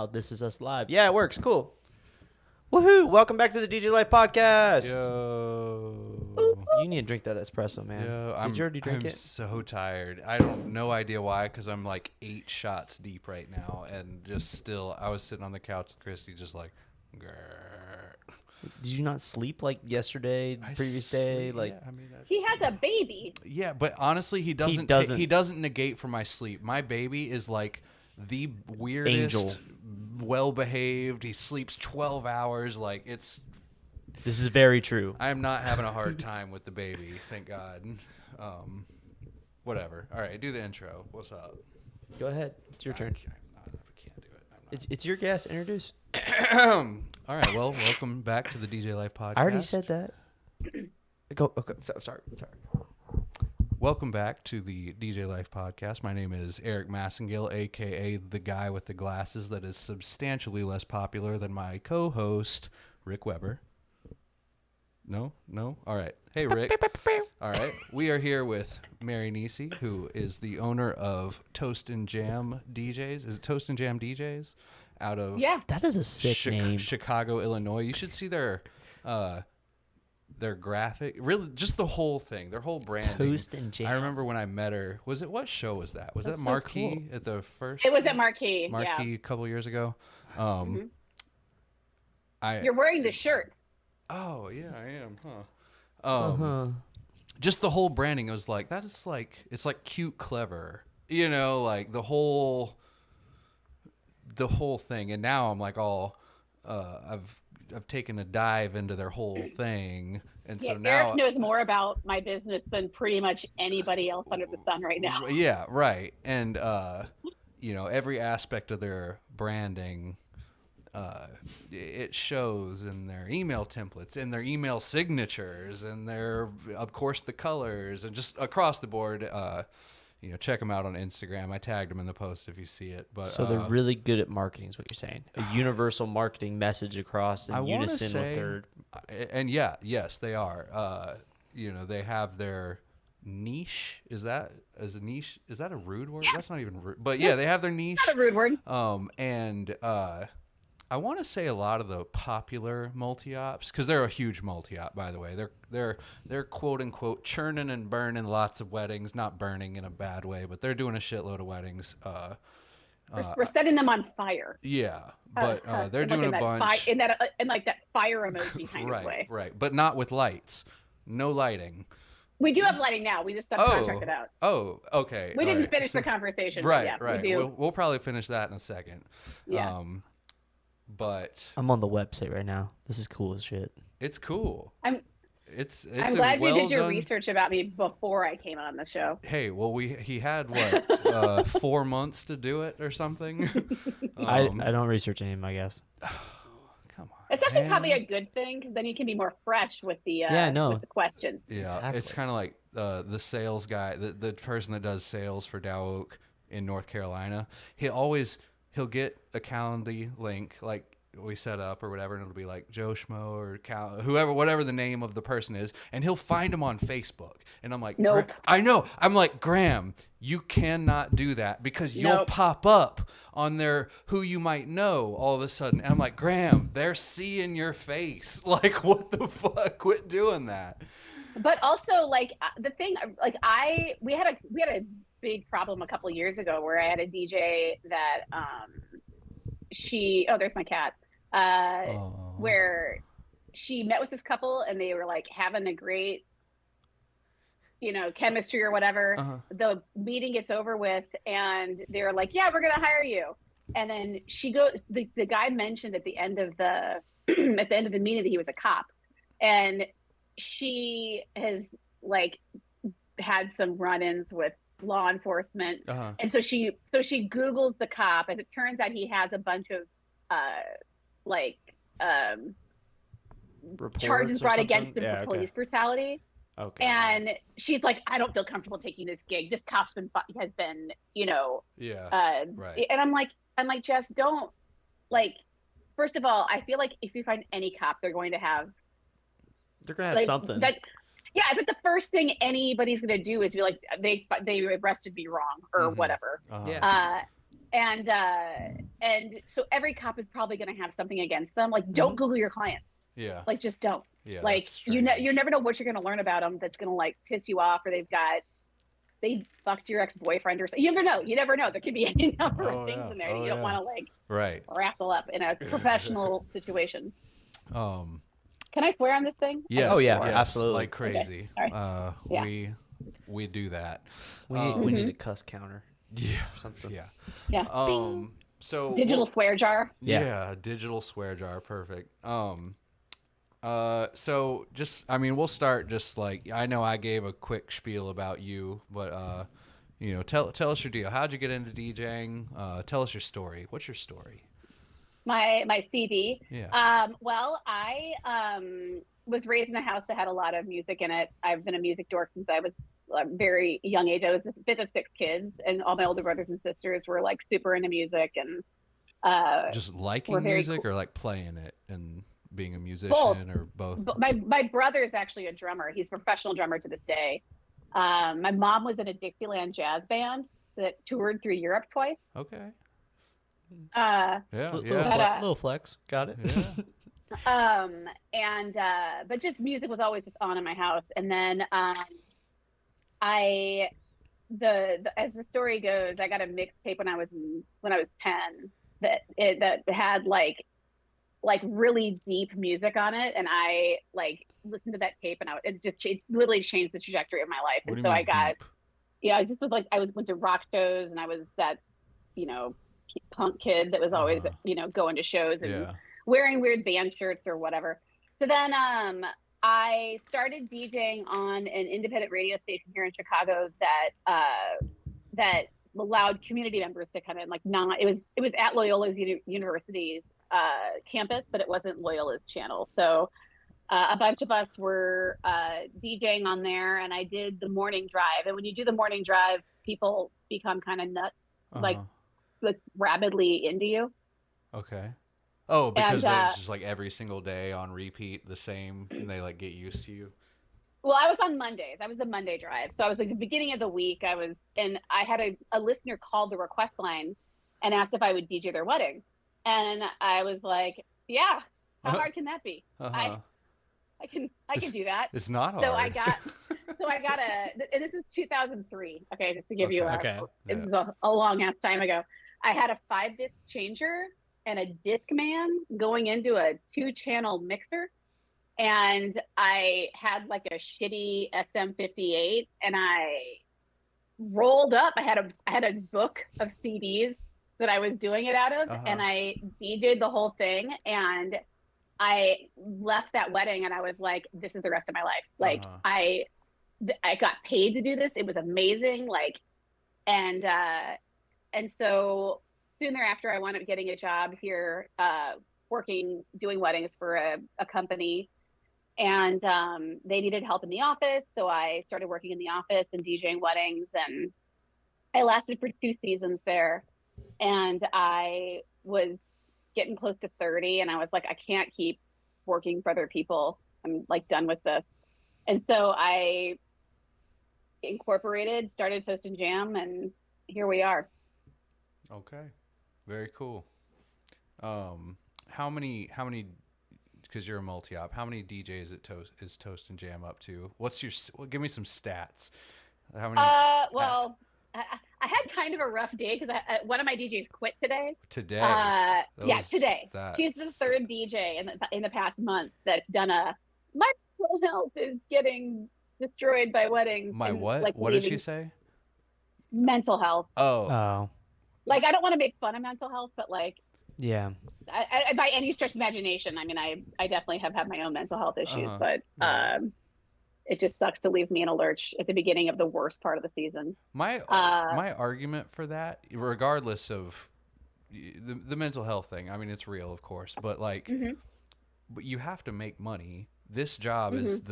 now this is us live. Yeah, it works. Cool. Woohoo! Welcome back to the DJ Life Podcast. Yo. You need to drink that espresso, man. Did you already drink it? I'm so tired. I don't no idea why, because I'm like 8 shots deep right now, and just still, I was sitting on the couch with Christy, just like, grrr. Did you not sleep like yesterday, previous day? Like, yeah, I mean, he has a baby. yeah, but honestly, he doesn't negate for my sleep. My baby is like the weirdest, Angel. well-behaved. He sleeps 12 hours. Like, it's. this is very true. I'm not having a hard time with the baby, thank God. Whatever. All right, do the intro. What's up? Go ahead. It's your turn. I can't do it. It's your guess. Introduce. All right. Well, welcome back to the DJ Life Podcast. I already said that. Go. Okay. Sorry. Welcome back to the DJ Life Podcast. My name is Erik Massengale, a.k.a. the guy with the glasses that is substantially less popular than my co-host, Rick Weber. No? All right. Hey, Rick. All right. We are here with Mary Nisi, who is the owner of Toast and Jam DJs. Is it Toast and Jam DJs? Out of That is a sick name. Chicago, Illinois. You should see their graphic, really, just the whole thing, their whole branding. Toast and Jam. I remember when I met her. What show was that? Was That's that so Marquee cool. at the first? It was at Marquee. Marquee a couple years ago. You're wearing the shirt. Oh yeah, I am. Just the whole branding. It was like that is like it's like cute, clever. You know, like the whole thing. And now I'm like all I've taken a dive into their whole thing, and so now Erik knows more about my business than pretty much anybody else under the sun right now. Yeah, right. And every aspect of their branding, it shows in their email templates, in their email signatures, and their, of course, the colors, and just across the board. Check them out on Instagram. I tagged them in the post if you see it. But So they're really good at marketing, is what you're saying. A universal marketing message across in unison with their. And yes, they are. They have their niche. Is that a niche? Is that a rude word? Yeah. That's not even rude. But yeah, they have their niche. Not a rude word. I want to say a lot of the popular multi-ops, because they're a huge multi-op, by the way. They're quote unquote churning and burning lots of weddings, not burning in a bad way, but they're doing a shitload of weddings. We're setting them on fire. Yeah, but they're doing a bunch in that fire emoji kind of way. Right, but not with lights. No lighting. We do have lighting now. We just subcontracted out. Oh, okay. We didn't finish the conversation. Right, yeah, right. We do. We'll probably finish that in a second. Yeah. But I'm on the website right now. This is cool as shit. it's cool. I'm I'm glad you did your research about me before I came on the show. Hey, well, he had what 4 months to do it or something. I don't research any of my guess. Come on. It's actually man. probably a good thing, because then you can be more fresh with the with the questions. Yeah, Exactly. It's kind of like the sales guy, the person that does sales for Dow Oak in North Carolina. He'll get a Calendly link like we set up or whatever, and it'll be like Joe Schmo or whoever, whatever the name of the person is, and he'll find them on Facebook. And I'm like, Nope. I know. I'm like, Graham, you cannot do that, because you'll Nope. pop up on their who you might know all of a sudden. And I'm like, Graham, they're seeing your face. Like, what the fuck? Quit doing that. But also, like, the thing, like, we had a big problem a couple of years ago where I had a DJ that there's my cat, where she met with this couple and they were like having a great chemistry or whatever. The meeting gets over with and they're like, yeah, we're gonna hire you. And then she goes, the guy mentioned at the end of the at the end of the meeting that he was a cop, and she has like had some run-ins with law enforcement. And so she Googles the cop, and it turns out he has a bunch of charges brought against him for police brutality. Okay. And she's like, I don't feel comfortable taking this gig. This cop's has been, right. And I'm like, Jess, don't, like, first of all, I feel like if you find any cop, they're going to have something. Yeah, it's like the first thing anybody's gonna do is be like, they arrested me wrong or whatever. Yeah. And so every cop is probably going to have something against them. Like, don't Google your clients. Yeah. Like, just don't. Yeah. Like, you never know what you're going to learn about them that's going to like piss you off, or they fucked your ex-boyfriend or something. You never know. There could be any number of things in there. You don't want to like raffle up in a professional situation. Can I swear on this thing? Yes. Oh yeah, yes, absolutely. Like crazy. Okay. Yeah. We do that. We need a cuss counter. Yeah. Or something. Yeah. Yeah. So digital swear jar. Yeah, digital swear jar. Perfect. So just, I mean, we'll start just like, I know I gave a quick spiel about you, but you know, tell us your deal. How'd you get into DJing? Tell us your story. What's your story? My CD. Yeah. Well, I was raised in a house that had a lot of music in it. I've been a music dork since I was a very young age. I was the fifth of 6 kids, and all my older brothers and sisters were like super into music and just liking music or like playing it and being a musician or both? My brother is actually a drummer. He's a professional drummer to this day. My mom was in a Dixieland jazz band that toured through Europe twice. Okay. Little flex. Got it. Yeah. But just music was always just on in my house. And then as the story goes, I got a mixtape when I was 10 that had like really deep music on it, and I like listened to that tape, and it literally changed the trajectory of my life. And so I got deep? I just was like, went to rock shows, and I was that punk kid that was always going to shows and wearing weird band shirts or whatever. So then I started DJing on an independent radio station here in Chicago that allowed community members to come in. Like, it was at Loyola's University's campus, but it wasn't Loyola's channel. So a bunch of us were DJing on there, and I did the morning drive. And when you do the morning drive, people become kind of nuts, like rabidly into you. Okay. Oh, because it's just like every single day on repeat the same, and they like get used to you. Well, I was on Mondays. I was the Monday drive. So I was like the beginning of the week. And I had a listener call the request line and asked if I would DJ their wedding. And I was like, yeah, how hard can that be? I can do that. It's not hard. So I got and this is 2003. Okay. Just to give you this is a long ass time ago. I had a 5-disc changer and a Discman going into a 2-channel mixer. And I had like a shitty SM58, and I rolled up. I had a book of CDs that I was doing it out of, and I DJ'd the whole thing. And I left that wedding, and I was like, "This is the rest of my life." Like, I got paid to do this. It was amazing. Like, and so soon thereafter, I wound up getting a job here, doing weddings for a company. And they needed help in the office, so I started working in the office and DJing weddings, and I lasted for 2 seasons there. And I was getting close to 30, and I was like, I can't keep working for other people. I'm like done with this. And so I started Toast and Jam, and here we are. Okay, very cool. How many? Because you're a multi-op, how many DJs is Toast and Jam up to? Give me some stats. How many? Well, I had kind of a rough day because one of my DJs quit today. Today? Today. She's the 3rd DJ in the past month that's done my mental health is getting destroyed by weddings. My what? Like, what did she say? Mental health. Oh. Like, I don't want to make fun of mental health, but like, yeah. I by any stretch of imagination, I mean, I definitely have had my own mental health issues, but it just sucks to leave me in a lurch at the beginning of the worst part of the season. My argument for that, regardless of the mental health thing, I mean, it's real, of course, but like, but you have to make money. This job is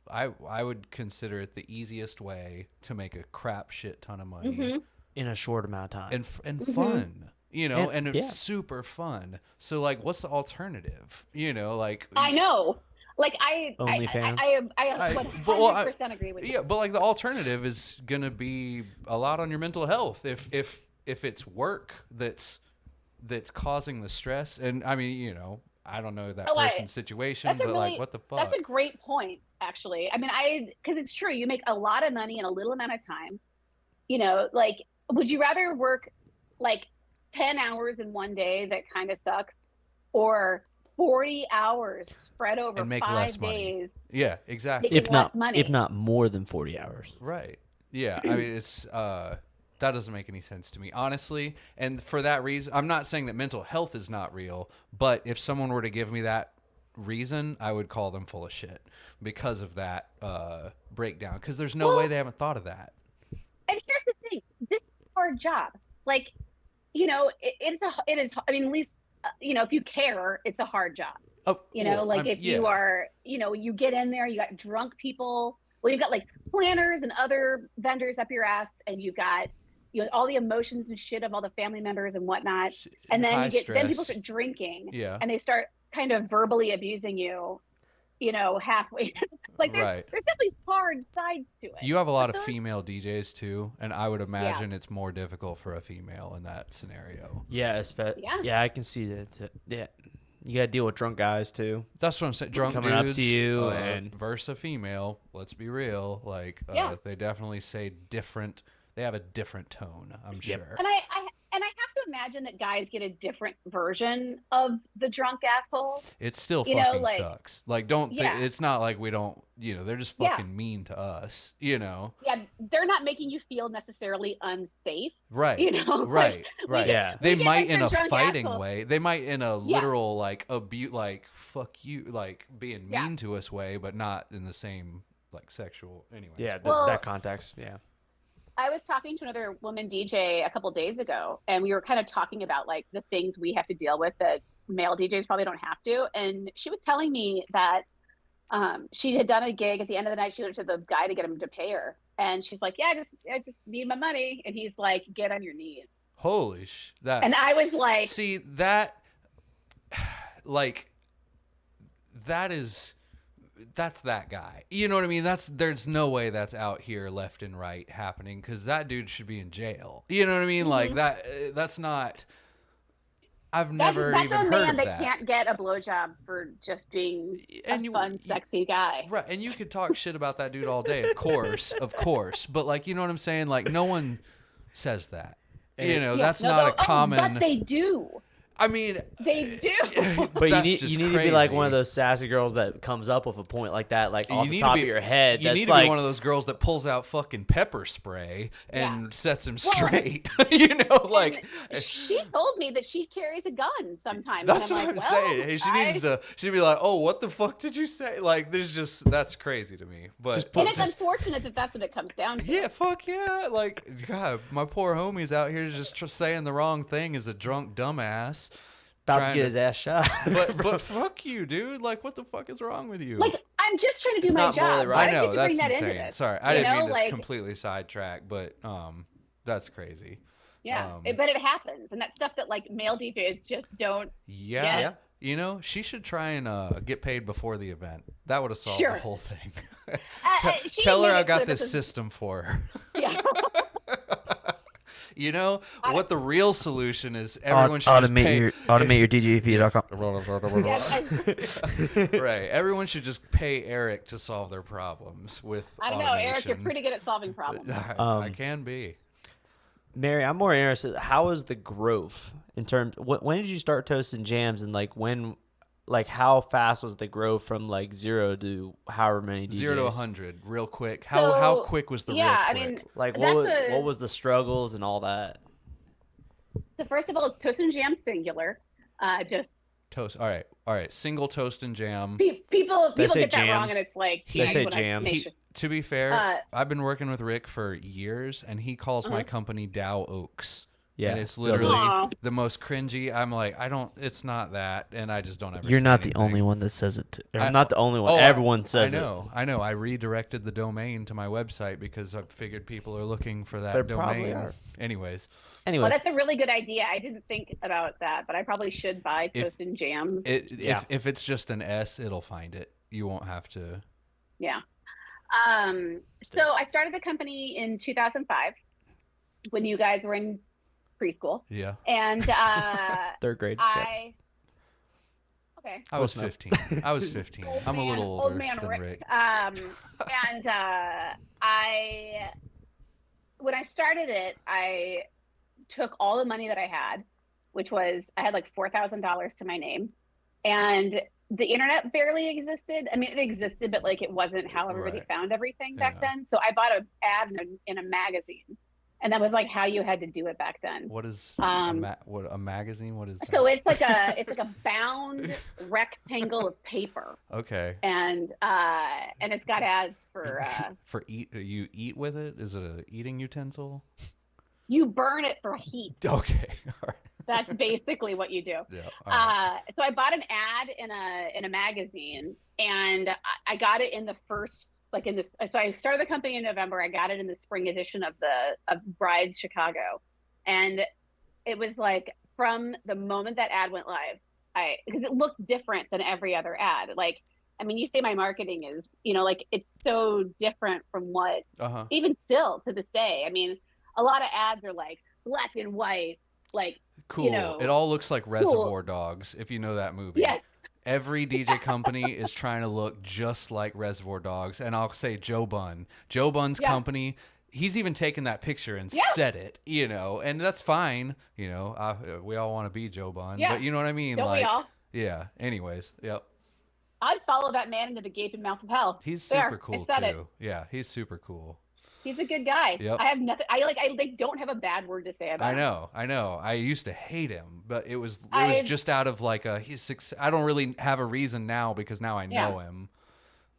I would consider it the easiest way to make a crap shit ton of money in a short amount of time and fun. And it's super fun. So like, what's the alternative? Like, I know. Like, I 100% agree with you. Yeah, but like the alternative is gonna be a lot on your mental health. If if it's work that's causing the stress, and I mean, you know, I don't know that person's situation, but like, what the fuck? That's a great point, actually. I mean, because it's true, you make a lot of money in a little amount of time. You know, like, would you rather work like 10 hours in one day that kind of sucks, or 40 hours spread over and make 5 less money? days? Yeah, exactly. If not, less money. if not more than 40 hours. Right. Yeah. I mean, it's that doesn't make any sense to me, honestly. And for that reason, I'm not saying that mental health is not real, but if someone were to give me that reason, I would call them full of shit because of that breakdown. Because there's no way they haven't thought of that. And here's the thing: this is a hard job. Like, you know, it is. I mean, at least you know, if you care, it's a hard job. Oh, you know, like if you are, you know, you get in there, you got drunk people. Well, you've got like planners and other vendors up your ass, and you've got, you know, all the emotions and shit of all the family members and whatnot. And then then people start drinking, and they start kind of verbally abusing you, you know, halfway. Like there's definitely hard sides to it. You have a lot of female DJs too, and I would imagine it's more difficult for a female in that scenario. Yeah, I can see that. Yeah. You got to deal with drunk guys too. That's what I'm saying. Drunk coming dudes, up to you and versus a female. Let's be real. Like they definitely say different. They have a different tone, I'm sure. And I have to imagine that guys get a different version of the drunk asshole. It still fucking sucks. Like, it's not like we don't, you know, they're just fucking mean to us, you know? Yeah, they're not making you feel necessarily unsafe. Right. You know? Right. Yeah. They might in a fighting way. They might in a literal, like, abuse, like, fuck you, like, being mean to us way, but not in the same, like, sexual, anyways. Yeah, that context, I was talking to another woman DJ a couple days ago, and we were kind of talking about like the things we have to deal with that male DJs probably don't have to. And she was telling me that she had done a gig. At the end of the night, she went to the guy to get him to pay her, and she's like, "Yeah, I just need my money." And he's like, "Get on your knees." Holy that. And I was like, "See that, like, that's that guy. You know what I mean? There's no way that's out here left and right happening, because that dude should be in jail. You know what I mean? Like that's not. I've never even heard of that. That's a man that can't get a blowjob for just being a fun, sexy guy. Right, and you could talk shit about that dude all day, of course, but like, you know what I'm saying? Like, no one says that. You know, that's not a common. But they do. I mean, they do. But you need to be like one of those sassy girls that comes up with a point like that, like off the top of your head. You need to be one of those girls that pulls out fucking pepper spray and sets him straight. You know, like, she told me that she carries a gun sometimes. That's what I'm saying. Hey, she'd be like, "Oh, what the fuck did you say?" Like, that's crazy to me. But and it's unfortunate that that's what it comes down to. Yeah, fuck yeah. Like, God, my poor homie's out here just saying the wrong thing as a drunk dumbass. About to get his ass shot. but fuck you, dude. Like, what the fuck is wrong with you? Like, I'm just trying to do my job. I know, that's insane. Sorry, I didn't mean to completely sidetrack, but that's crazy. Yeah, but it happens, and that's stuff that like male DJs just don't. Yeah. You know, she should try and get paid before the event. That would have solved the whole thing. Tell her I got this system for her. Yeah. You know what the real solution is? Everyone should automate your DJP.com. Right. Everyone should just pay Eric to solve their problems with. I don't know, Eric. You're pretty good at solving problems. I can be. Mary, I'm more interested. How is the growth in terms? When did you start toasting jams, and like when? Like, how fast was the growth from like 0 to however many DJs? 0 to 100, real quick. How quick was the real quick? I mean, like what was the struggles and all that? So first of all, it's toast and jam singular. Just toast. All right. Single toast and jam. People get that wrong, and it's like they say jams. To be fair, I've been working with Rick for years, and he calls my company Dow Oaks. Yeah, and it's literally the most cringy. I'm like, it's not that, and I just don't ever. You're not the only one that says it. I'm not the only one. Everyone says it. I know. I redirected the domain to my website because I figured people are looking for that domain. Anyways. Well, that's a really good idea. I didn't think about that, but I probably should buy Toast and Jams. If it's just an S, it'll find it. You won't have to. Yeah. So I started the company in 2005 when you guys were in preschool. Yeah. And Third grade. okay. I was Close enough. 15. I was 15. I'm a little older old man than Rick. Rick. And when I started it, I took all the money that I had, which was, I had like $4,000 to my name, and the internet barely existed. I mean, it existed, but like it wasn't how everybody Right. found everything back Yeah. then. So I bought an ad in a magazine, and that was like how you had to do it back then. What is what a magazine? What is that? So it's like a bound rectangle of paper, Okay. and it's got ads for For you eat with it? Is it a eating utensil? you burn it for heat. Okay. All right. That's basically what you do. Yeah. All right. So I bought an ad in a magazine, and I got it in the first, like in this. So I started the company in November. I got it in the spring edition of Brides Chicago, and it was like from the moment that ad went live, because it looked different than every other ad. Like, I mean, you say my marketing is, like it's so different from what, even still to this day. I mean, a lot of ads are like black and white, like cool. It all looks like Reservoir Dogs, if you know that movie. Yes. Every DJ company is trying to look just like Reservoir Dogs, and I'll say Joe Bunn. Joe Bunn's company. He's even taken that picture and said it, and that's fine. We all want to be Joe Bunn, but you know what I mean? Don't we all? Yeah. Anyways, yep. I'd follow that man into the gaping mouth of hell. He's super cool too. It. Yeah, he's super cool. He's a good guy. Yep. I have nothing. I don't have a bad word to say about him. I know. I used to hate him, but it was just out of like I don't really have a reason now because now I know him.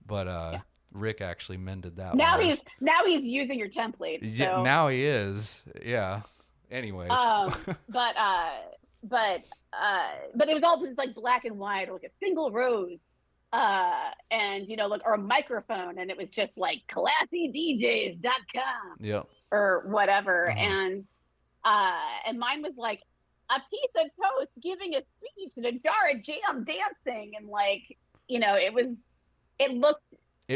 But Rick actually mended that. Now one. he's using your template. So. Yeah, now he is. Yeah. Anyways. But it was all just like black and white, or like a single rose. And or a microphone, and it was just like classydjs.com or whatever. And mine was like a piece of toast giving a speech and a jar of jam dancing, and like it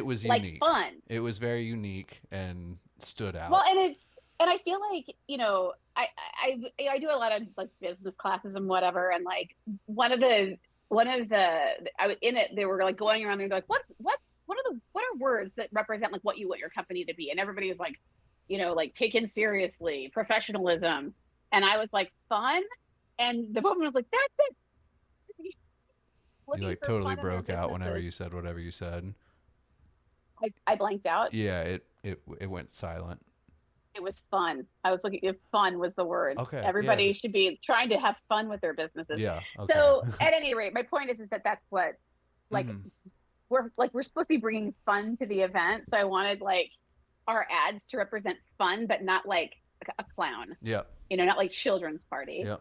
was like unique. Fun. It was very unique and stood out. Well, and I feel like I do a lot of like business classes and whatever, and like one of the I was in it, they were like going around there like, what are words that represent like what you want your company to be? And everybody was like, like taken seriously, professionalism. And I was like, fun. And the woman was like, that's it. You like totally broke out whenever you said whatever you said. I blanked out. Yeah, it went silent. It was fun. I was looking if fun was the word. Okay. Everybody should be trying to have fun with their businesses. Yeah. Okay. So at any rate, my point is that that's what, like, we're supposed to be bringing fun to the event. So I wanted like our ads to represent fun, but not like a clown. Yeah. Not like children's party. Yeah.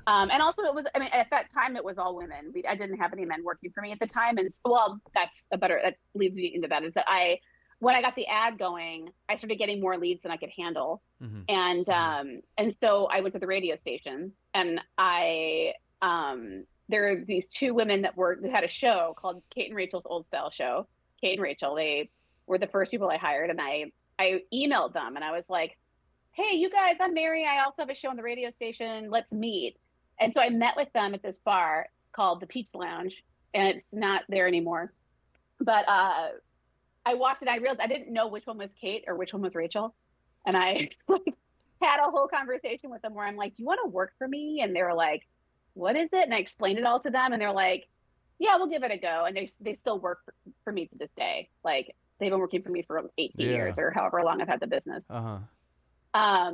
And also it was, I mean, at that time it was all women. I didn't have any men working for me at the time. And that leads me into that is that when I got the ad going, I started getting more leads than I could handle. And so I went to the radio station, and there are these two women that had a show called Kate and Rachel's Old Style Show. Kate and Rachel, they were the first people I hired, and I emailed them, and I was like, hey, you guys, I'm Mary. I also have a show on the radio station. Let's meet. And so I met with them at this bar called the Peach Lounge, and it's not there anymore. But I walked in, I realized I didn't know which one was Kate or which one was Rachel. And I like had a whole conversation with them where I'm like, do you want to work for me? And they were like, what is it? And I explained it all to them, and they're like, yeah, we'll give it a go. And they still work for me to this day. Like they've been working for me for 18 years or however long I've had the business. I got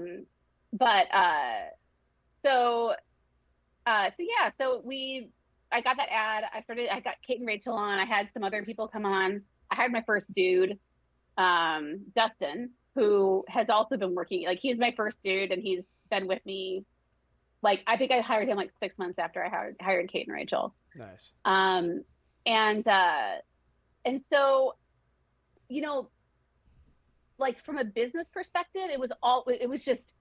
that ad. I got Kate and Rachel on. I had some other people come on. I hired my first dude, Dustin, who has also been working. Like he's my first dude, and he's been with me. Like I think I hired him like 6 months after I hired Kate and Rachel. Nice. And so, like from a business perspective, it was just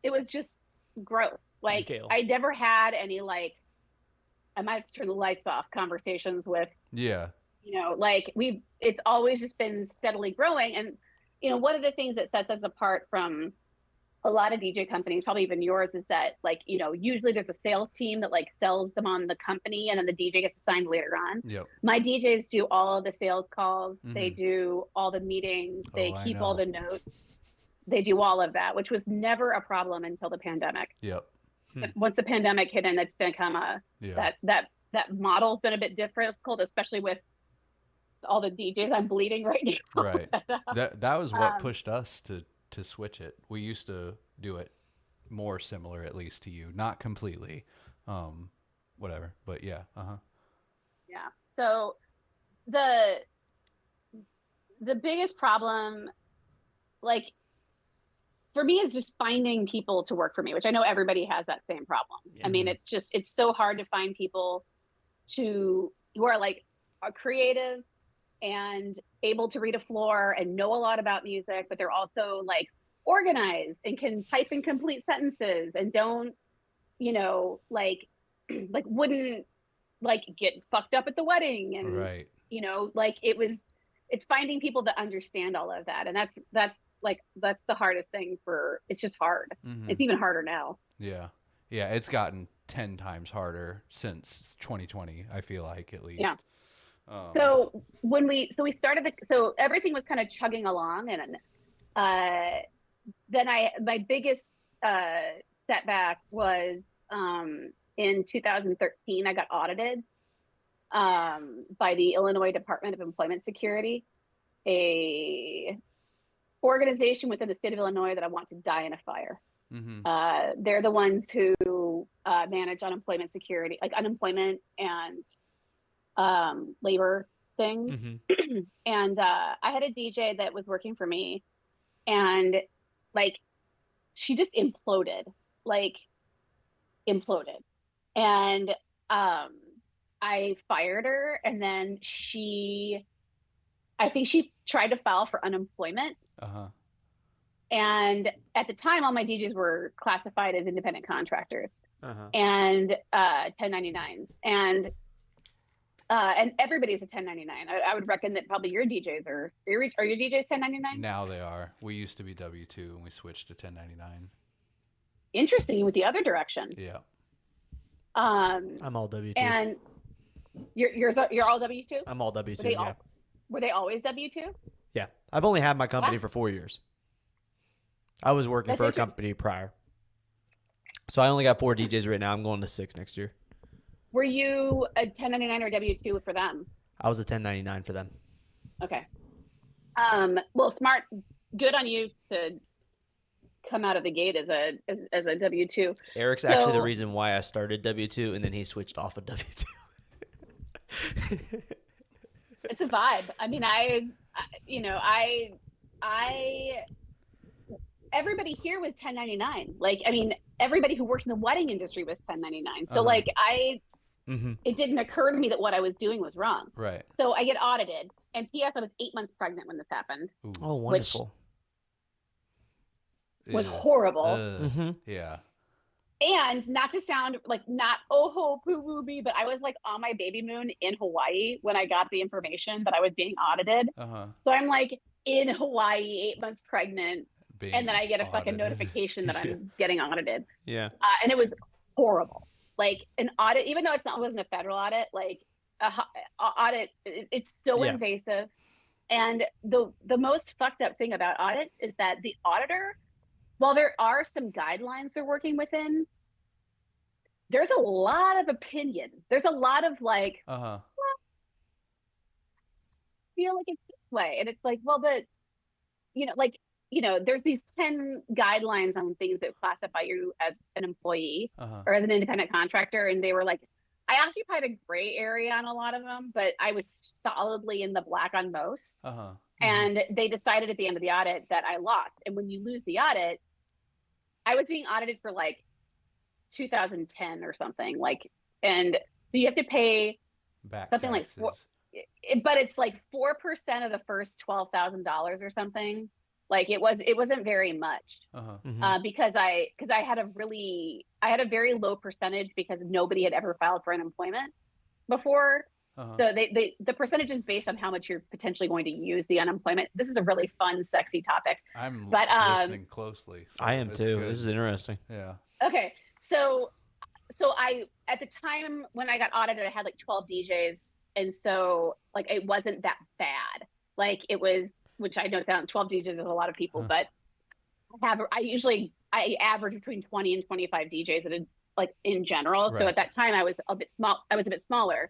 growth. Like Scale. I never had any like, I might have to turn the lights off conversations with. Yeah. Like it's always just been steadily growing. And, one of the things that sets us apart from a lot of DJ companies, probably even yours, is that like, you know, usually there's a sales team that like sells them on the company and then the DJ gets assigned later on. Yep. My DJs do all of the sales calls. They do all the meetings. They I keep know. all the notes. They do all of that, which was never a problem until the pandemic. Yep. Once the pandemic hit in, it's become that model's been a bit difficult, especially with all the DJs I'm bleeding right now. Right. That was what pushed us to switch it. We used to do it more similar, at least to you, not completely, whatever, but yeah. Yeah. So the biggest problem, like for me, is just finding people to work for me, which I know everybody has that same problem. I mean, it's so hard to find people who are like are creative and able to read a floor and know a lot about music, but they're also like organized and can type in complete sentences and don't, you know, like wouldn't like get fucked up at the wedding. And, Right. you know, like it's finding people that understand all of that. And that's the hardest thing it's just hard. It's even harder now. Yeah. Yeah. It's gotten 10 times harder since 2020, I feel like, at least. Yeah. So we started so everything was kind of chugging along, and then my biggest setback was in 2013. I got audited by the Illinois Department of Employment Security, a organization within the state of Illinois that I want to die in a fire. They're the ones who manage unemployment security, like unemployment and labor things. And I had a DJ that was working for me, and like she just imploded. And I fired her, and then I think she tried to file for unemployment. And at the time, all my DJs were classified as independent contractors and 1099s. And everybody's a 1099. I would reckon that probably your DJs are your DJs 1099? Now they are. We used to be W-2 and we switched to 1099. Interesting, with the other direction. Yeah. I'm all W-2. And you're all W-2? I'm all W-2, Were they always W-2? Yeah. I've only had my company for 4 years. I was working for a company prior. So I only got 4 DJs right now. I'm going to 6 next year. Were you a 1099 or W-2 for them? I was a 1099 for them. Okay. Well, smart. Good on you to come out of the gate as a W-2. Erik's actually the reason why I started W-2, and then he switched off of W-2. It's a vibe. I mean, everybody here was 1099. Like, I mean, everybody who works in the wedding industry was 1099. So like it didn't occur to me that what I was doing was wrong. Right. So I get audited, and P.S. I was 8 months pregnant when this happened. Ooh. Oh, wonderful. Which was horrible. Yeah. And not to sound like poo-woo-bee, but I was like on my baby moon in Hawaii when I got the information that I was being audited. So I'm like in Hawaii, 8 months pregnant, and then I get a fucking notification that I'm getting audited. Yeah. And it was horrible. Like an audit, even though it wasn't a federal audit, like audit, it's so invasive. And the most fucked up thing about audits is that the auditor, while there are some guidelines they're working within, there's a lot of opinion. There's a lot of like, well, I feel like it's this way. And it's like, well, but, there's these 10 guidelines on things that classify you as an employee or as an independent contractor. And they were like, I occupied a gray area on a lot of them, but I was solidly in the black on most. And they decided at the end of the audit that I lost. And when you lose the audit, I was being audited for like 2010 or something, like, and so you have to pay back something taxes. But it's like 4% of the first $12,000 or something. Like it wasn't very much because I had a very low percentage because nobody had ever filed for unemployment before. So the percentage is based on how much you're potentially going to use the unemployment. This is a really fun, sexy topic. I'm but listening closely. So I am it's too. good. This is interesting. Yeah. Okay. So I, at the time when I got audited, I had like 12 DJs. And so like, it wasn't that bad. Like it was, which I know sounds 12 DJs is a lot of people, but I average between 20 and 25 DJs in general. Right. So at that time I was a bit smaller.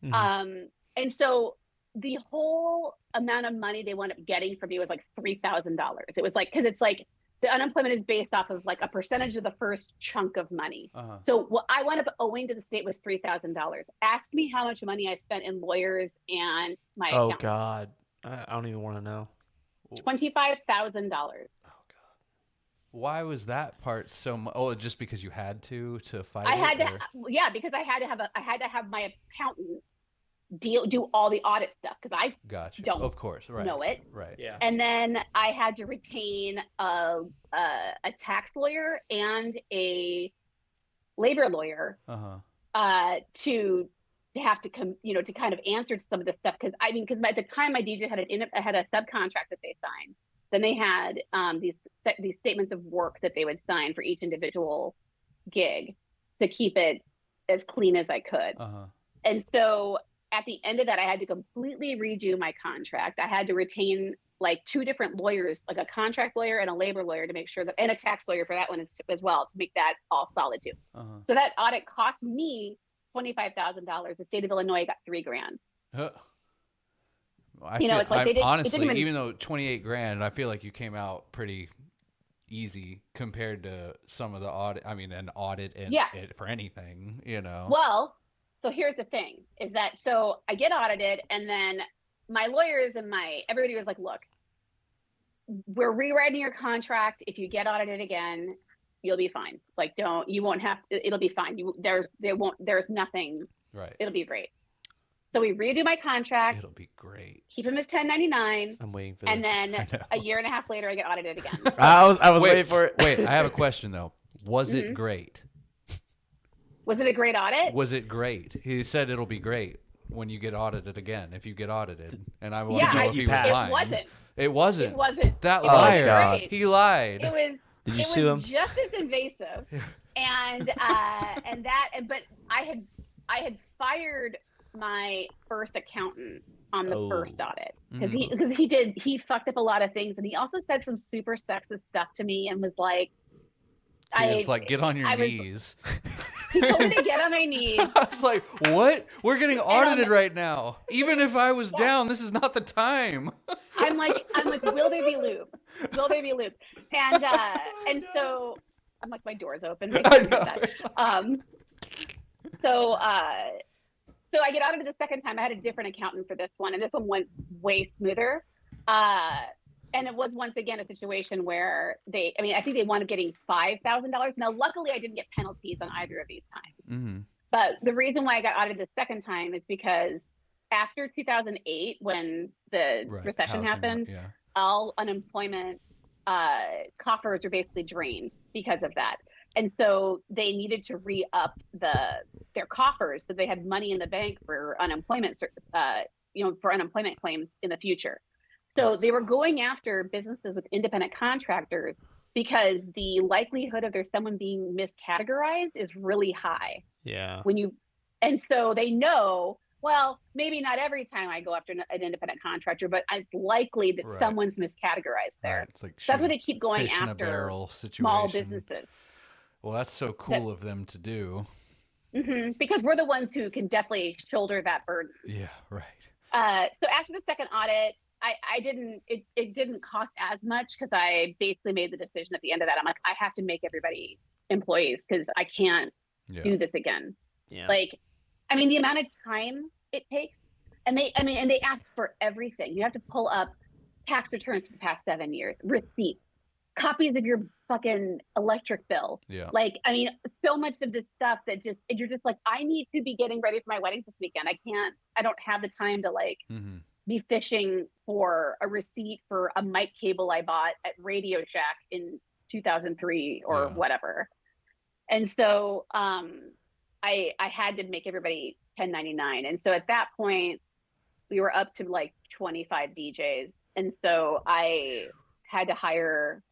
Mhm. And so the whole amount of money they wound up getting from me was like $3,000. It was like, cause it's like the unemployment is based off of like a percentage of the first chunk of money. So what I wound up owing to the state was $3,000. Ask me how much money I spent in lawyers and my Oh accountant. God, I don't even want to know. $25,000. Why was that part so much? Oh, just because you had to fight I it? had to, yeah, because I had to have my accountant do all the audit stuff because I Gotcha. don't Of course, right. know it. Right. Yeah. And then I had to retain a tax lawyer and a labor lawyer to have to come, to kind of answer to some of this stuff. Because at the time my DJ had a subcontract that they signed. Then they had these statements of work that they would sign for each individual gig to keep it as clean as I could. And so at the end of that, I had to completely redo my contract. I had to retain like two different lawyers, like a contract lawyer and a labor lawyer to make sure that, and a tax lawyer for that one as well, to make that all solid too. So that audit cost me $25,000. The state of Illinois got $3,000. Honestly, even though 28 grand, I feel like you came out pretty easy compared to some of the audit. I mean, an audit for anything, Well, so here's the thing is that, so I get audited and then my lawyers and everybody was like, look, we're rewriting your contract. If you get audited again, you'll be fine. Like, you won't have to, it'll be fine. There's nothing. Right. It'll be great. So we redo my contract. It'll be great. Keep him as 1099. I'm waiting for this. And then a year and a half later, I get audited again. I was waiting for it. Wait, I have a question though. Was it great? Was it a great audit? Was it great? He said it'll be great when you get audited again, if you get audited. And I want to know if he was lying. It wasn't. It wasn't. It wasn't. That liar. God. He lied. It was. Did you sue him? Just as invasive, but I had fired my first accountant on the first audit because he fucked up a lot of things, and he also said some super sexist stuff to me and was like, get on your knees. He told me to get on my knees. I was like, what? We're getting audited right now. Even if I was down, this is not the time. I'm like, will there be lube? Will there be lube? And so I'm like, my door's open. So I get audited the second time. I had a different accountant for this one, and this one went way smoother. And it was once again a situation where I think they wound up getting $5,000. Now, luckily, I didn't get penalties on either of these times. But the reason why I got audited the second time is because after 2008, when the recession happened, all unemployment coffers were basically drained because of that. And so they needed to re-up their coffers so they had money in the bank for unemployment, for unemployment claims in the future. So they were going after businesses with independent contractors because the likelihood of someone being miscategorized is really high. Yeah. And so they know, well, maybe not every time I go after an independent contractor, but it's likely that someone's miscategorized there. It's like that's why they keep going after small businesses. Well, that's so cool of them to do. Because we're the ones who can definitely shoulder that burden. Yeah, right. So after the second audit, it didn't cost as much because I basically made the decision at the end of that. I'm like, I have to make everybody employees because I can't do this again. Yeah. The amount of time it takes, and they ask for everything. You have to pull up tax returns for the past 7 years, receipts, copies of your fucking electric bill. Yeah. So much of this stuff that you're just like, I need to be getting ready for my wedding this weekend. I don't have the time to be fishing for a receipt for a mic cable I bought at Radio Shack in 2003 or whatever. And so I had to make everybody 1099. And so at that point, we were up to like 25 DJs. And so I had to hire,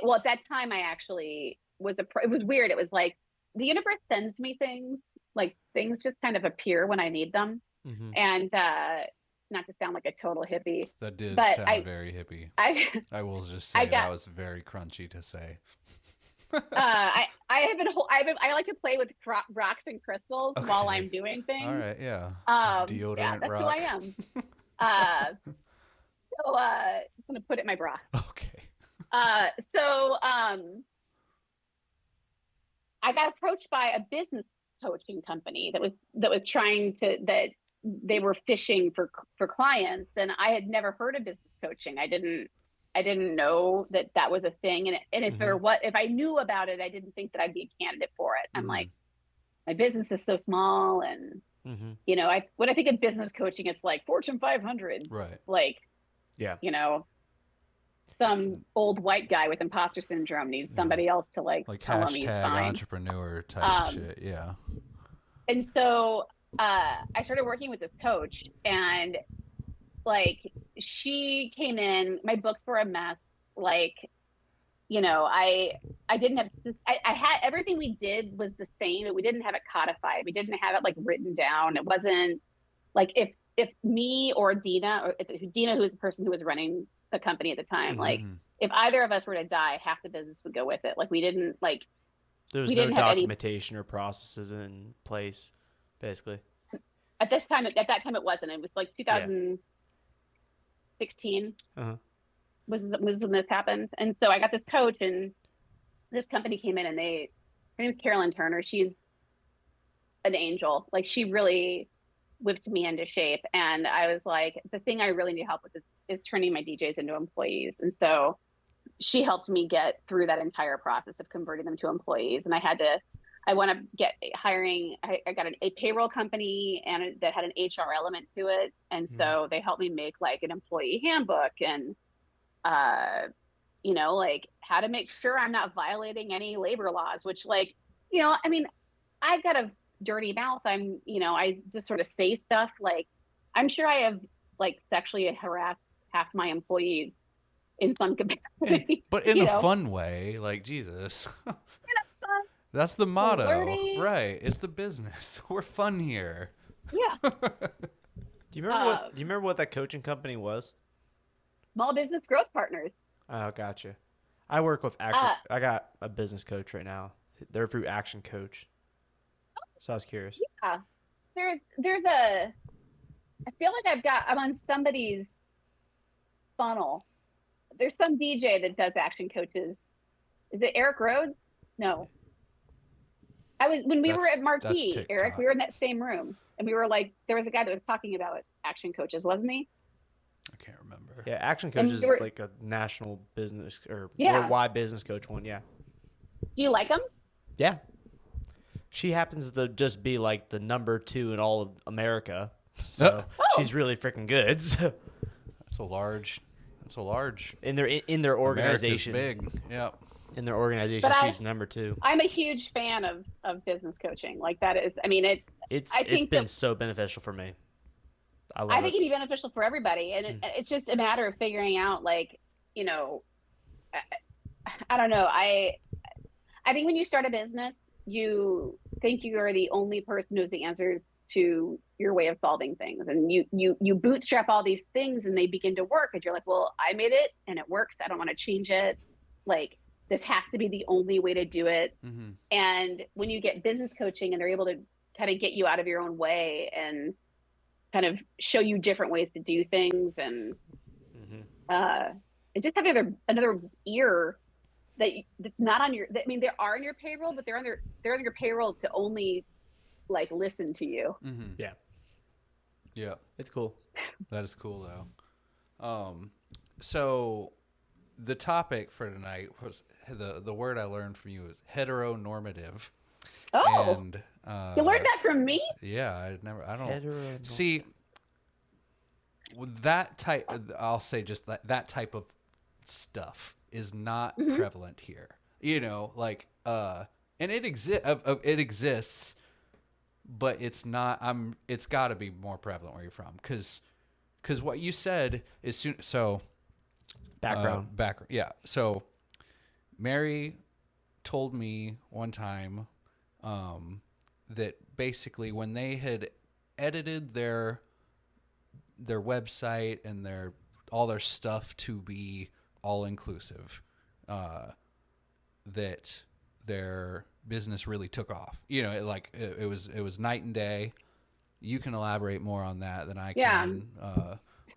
well, at that time I actually it was weird. It was like the universe sends me things, like things just kind of appear when I need them. Mm-hmm. And not to sound like a total hippie. That did but sound very hippie. I will just say that was very crunchy to say. I like to play with rocks and crystals while I'm doing things. All right, yeah. Deodorant yeah, that's rock. who I am. So I'm gonna put it in my bra. Okay. So I got approached by a business coaching company that was trying to that they were fishing for clients, and I had never heard of business coaching. I didn't know that was a thing, and if I knew about it, I didn't think that I'd be a candidate for it. I'm like, my business is so small, and you know, when I think of business coaching, it's like Fortune 500, right? Like, yeah, you know, some old white guy with imposter syndrome needs somebody else to like tell him he's fine. Entrepreneur type shit, yeah. And so I started working with this coach, and like she came in, my books were a mess. Like, you know, I didn't have, I had, everything we did was the same, but we didn't have it codified. We didn't have it like written down. It wasn't like if me or Dina, who was the person who was running the company at the time, like if either of us were to die, half the business would go with it. Like we didn't like, there was no documentation or processes in place, basically. At that time it wasn't. It was like 2016 was when this happened. And so I got this coach, and this company came in, and her name is Carolyn Turner. She's an angel. Like, she really whipped me into shape. And I was like, the thing I really need help with is turning my DJs into employees. And so she helped me get through that entire process of converting them to employees. And I want to get hiring. I got a payroll company, and that had an HR element to it. And so they helped me make like an employee handbook, and, you know, like how to make sure I'm not violating any labor laws, which, like, you know, I mean, I've got a dirty mouth. I just sort of say stuff. Like, I'm sure I have like sexually harassed half my employees in some capacity. But in a fun way, like, Jesus. That's the motto, flirty. Right? It's the business. We're fun here. Yeah. Do you remember what that coaching company was? Small Business Growth Partners. Oh, gotcha. I work with I got a business coach right now. They're through Action Coach. So I was curious. Yeah. I feel like I'm on somebody's funnel. There's some DJ that does Action Coaches. Is it Eric Rhodes? No. When we were at Marquee, Eric, we were in that same room, and we were like, there was a guy that was talking about Action Coaches, wasn't he? I can't remember. Yeah, Action Coach is like a national business or worldwide business coach one. Yeah. Do you like him? Yeah. She happens to just be like the number 2 in all of America, so she's really freaking good. So. That's a large in their organization. America's big. Yeah. In their organization, she's number 2. I'm a huge fan of business coaching. Like, that is, I mean, it's been so beneficial for me. I think it'd be beneficial for everybody, and it's just a matter of figuring out, like, you know, I don't know. I think when you start a business, you think you are the only person who has the answers to your way of solving things, and you bootstrap all these things, and they begin to work, and you're like, well, I made it and it works. I don't want to change it. Like, this has to be the only way to do it. And when you get business coaching, and they're able to kind of get you out of your own way and kind of show you different ways to do things, and just have another ear that's not on your. I mean, they are on your payroll, but they're on your payroll to only like listen to you. Yeah. Yeah, it's cool. That is cool, though. So the topic for tonight was the word I learned from you is heteronormative. Oh, and you learned that from me? Yeah, I don't see that type. I'll say just that type of stuff is not prevalent here. You know, like and it exists, but it's not. It's got to be more prevalent where you're from, because what you said is Background. Yeah. So Mary told me one time that basically when they had edited their website and all their stuff to be all inclusive, that their business really took off. It was night and day. You can elaborate more on that than I can.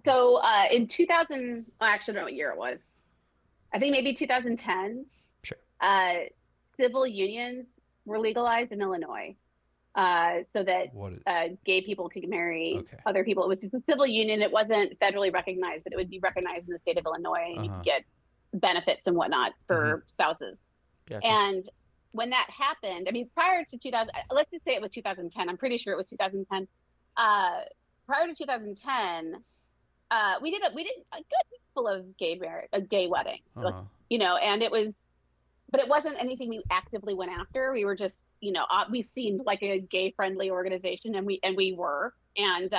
So in 2000, well, actually, I don't know what year it was. I think maybe 2010. Sure. Civil unions were legalized in Illinois, so that gay people could marry other people. It was just a civil union. It wasn't federally recognized, but it would be recognized in the state of Illinois, and you could get benefits and whatnot for spouses. Gotcha. And when that happened, I mean, prior to 2000, let's just say it was 2010. I'm pretty sure it was 2010. Prior to 2010, we did a good handful of gay weddings, and it was. But it wasn't anything we actively went after. We were just, we seemed like a gay-friendly organization, and we were. And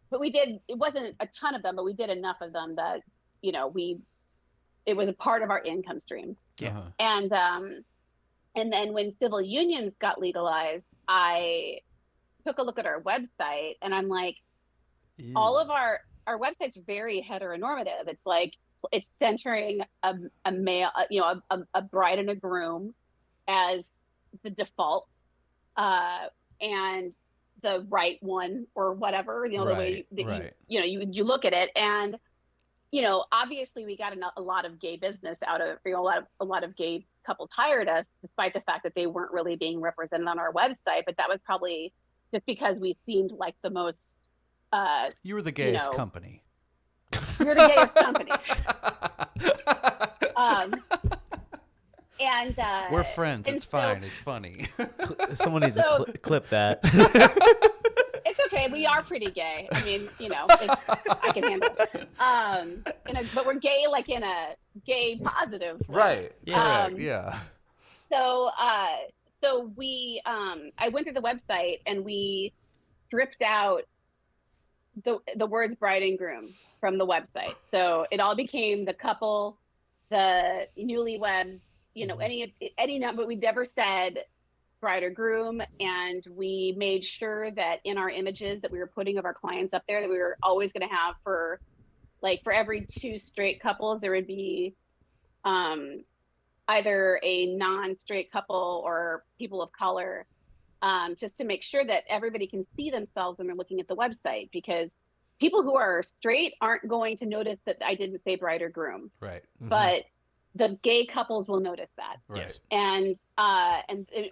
but we did. It wasn't a ton of them, but we did enough of them that it was a part of our income stream. Yeah. And then when civil unions got legalized, I took a look at our website, and I'm like, all of our website's very heteronormative. It's like, it's centering a male, a bride and a groom as the default, and the right one or whatever, the way that you look at it. And, obviously we got a lot of gay business out of, a lot of gay couples hired us, despite the fact that they weren't really being represented on our website. But that was probably just because we seemed like the most, you were the gayest company. You're the gayest company. And we're friends. It's fine. It's funny. Someone needs to clip that. It's okay. We are pretty gay. I mean, I can handle it. But we're gay, like in a gay positive way. Right. Yeah. Yeah. So we, I went to the website and we stripped out the words bride and groom from the website. So it all became the couple, the newlyweds, any number. We've never said bride or groom. And we made sure that in our images that we were putting of our clients up there, that we were always going to have for every 2 straight couples, there would be either a non-straight couple or people of color, just to make sure that everybody can see themselves when they're looking at the website, because people who are straight aren't going to notice that I didn't say bride or groom. Right. Mm-hmm. But the gay couples will notice that. Right. And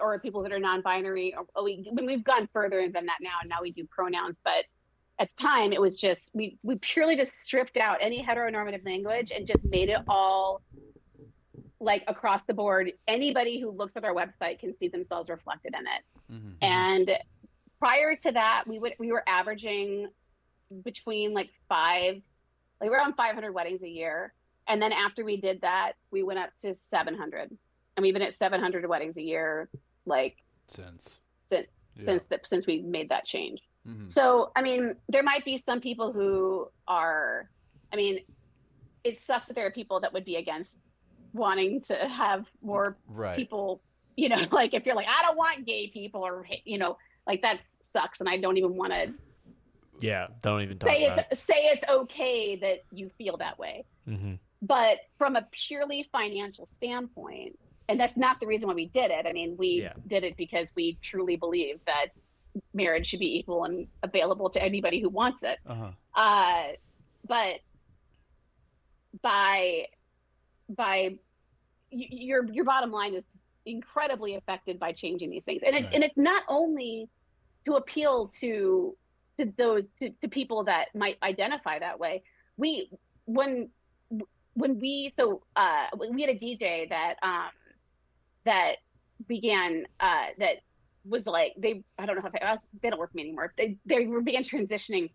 or people that are non-binary, we've gone further than that now, and now we do pronouns. But at the time, it was just, we purely just stripped out any heteronormative language and just made it all like across the board. Anybody who looks at our website can see themselves reflected in it. Mm-hmm. And prior to that, we were averaging between around 500 weddings a year. And then after we did that, we went up to 700, and we've been at 700 weddings a year, since we made that change. Mm-hmm. So, I mean, there might be some people who are, it sucks that there are people that would be against wanting to have more people, like if you're like, I don't want gay people, or, that sucks. And I don't even want to don't even talk about it. Say it's okay that you feel that way. Mm-hmm. But from a purely financial standpoint, and that's not the reason why we did it. I mean, we did it because we truly believe that marriage should be equal and available to anybody who wants it. But by your bottom line is incredibly affected by changing these things. And it's not only to appeal to those to people that might identify that way. We had a DJ that began that was like, I don't know if they don't work for me anymore. They began transitioning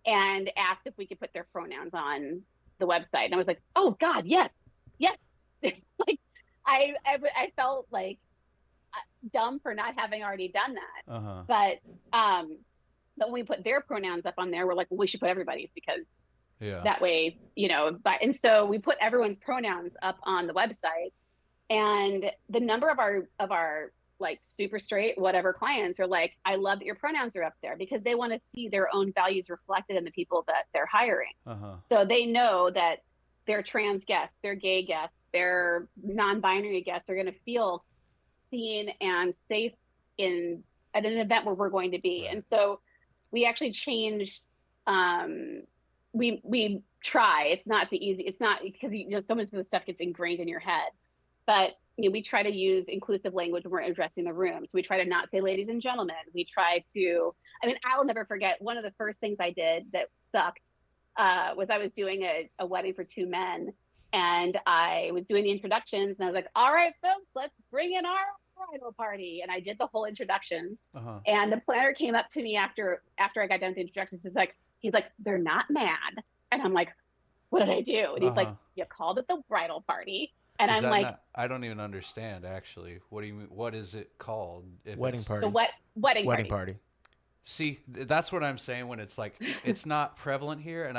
and asked if we could put their pronouns on the website, and I was like, oh God, yes. Like I felt like dumb for not having already done that. Uh-huh. But when we put their pronouns up on there, we're like, well, we should put everybody's, because Yeah. that way, and so we put everyone's pronouns up on the website, and the number of our like super straight whatever clients are like, I love that your pronouns are up there, because they want to see their own values reflected in the people that they're hiring. So they know that their trans guests, their gay guests, their non-binary guests are going to feel seen and safe at an event where we're going to be. Right. And so we actually changed, we try, it's not because so much of the stuff gets ingrained in your head, but we try to use inclusive language when we're addressing the room. So we try to not say ladies and gentlemen. We try to, I'll never forget, one of the first things I did that sucked was I was doing a wedding for two men, and I was doing the introductions, and I was like, all right, folks, let's bring in our bridal party. And I did the whole introductions. And the planner came up to me after I got done with the introductions. He's like, they're not mad. And I'm like, what did I do? And he's like, you called it the bridal party. And I'm like, I don't even understand, actually. What do you mean? What is it called? Wedding party. The wedding party. See, that's what I'm saying, when it's like, it's not prevalent here, and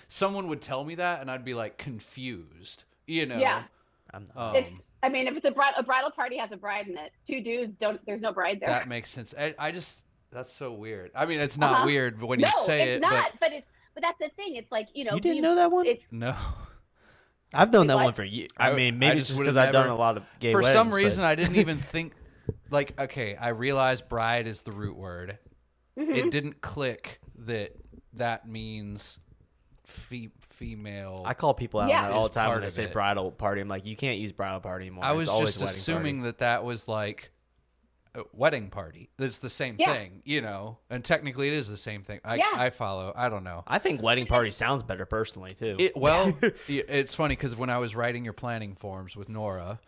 someone would tell me that, and I'd be like confused, Yeah. If it's a bridal party has a bride in it. Two dudes, there's no bride there. That makes sense. That's so weird. It's not weird when you say it. No, it's not, but that's the thing. It's like, You didn't know that one? No. I've known that one for years. Maybe it's just because I've done a lot of gay weddings. For some reason, I didn't even think, like, okay, I realized bride is the root word. It didn't click that means female. I call people out on that all the time when they say it. Bridal party. I'm like, you can't use bridal party anymore. I was it's just assuming that was like a wedding party. It's the same thing, and technically it is the same thing. I follow. I don't know. I think wedding party sounds better personally too. It's funny because when I was writing your planning forms with Nora,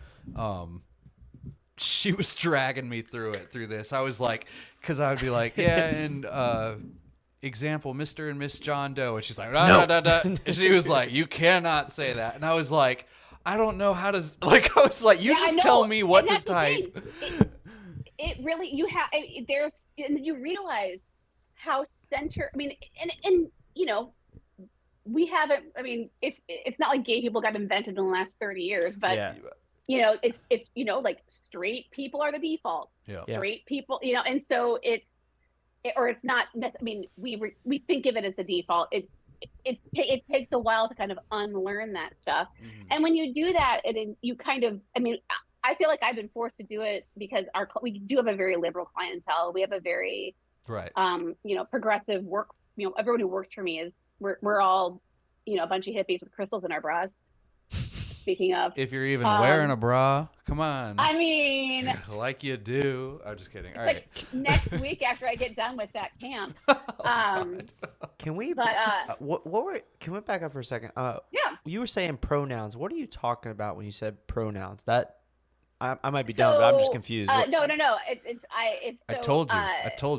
she was dragging me through this. I was like, because I would be like, yeah, and example, Mr. and Miss John Doe, and she's like, And she was like, you cannot say that, and I was like, I don't know how to, like, I was like, you just tell me what to type. It really, you realize how we haven't, it's not like gay people got invented in the last 30 years, but it's like straight people are the default. Straight people, and so it's not, we think of it as the default. It takes a while to kind of unlearn that stuff. And when you do that, you kind of, I feel like I've been forced to do it because we do have a very liberal clientele. We have a very, progressive work. Everyone who works for me we're all, a bunch of hippies with crystals in our bras. Speaking of, if you're even wearing a bra, come on. Like you do. I'm just kidding. All right. Next week after I get done with that camp. Can we? But can we back up for a second? Yeah. You were saying pronouns. What are you talking about when you said pronouns? That I might be dumb, but I'm just confused. No. I told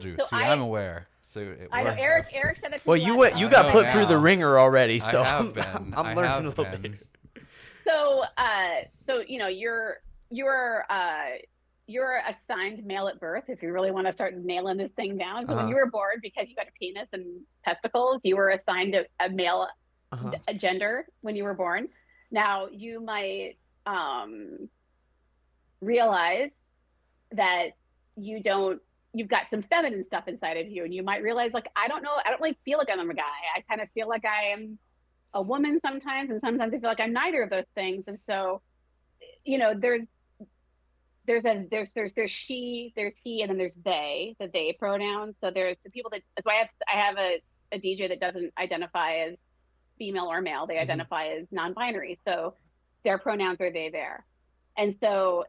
you. So See, I'm aware. So I know Eric said it to me. Well, you got put through the ringer already, so I'm learning a little bit. So you're assigned male at birth if you really want to start nailing this thing down. So when you were born, because you got a penis and testicles, you were assigned a male a gender when you were born. Now you might realize that you've got some feminine stuff inside of you, and you might realize, like, I don't really feel like I'm a guy. I kind of feel like I am a woman sometimes, and sometimes I feel like I'm neither of those things. And so, there's she, there's he, and then there's they, the they pronouns. So there's the people that's why I have a DJ that doesn't identify as female or male. They identify as non-binary. So their pronouns are they, there. And so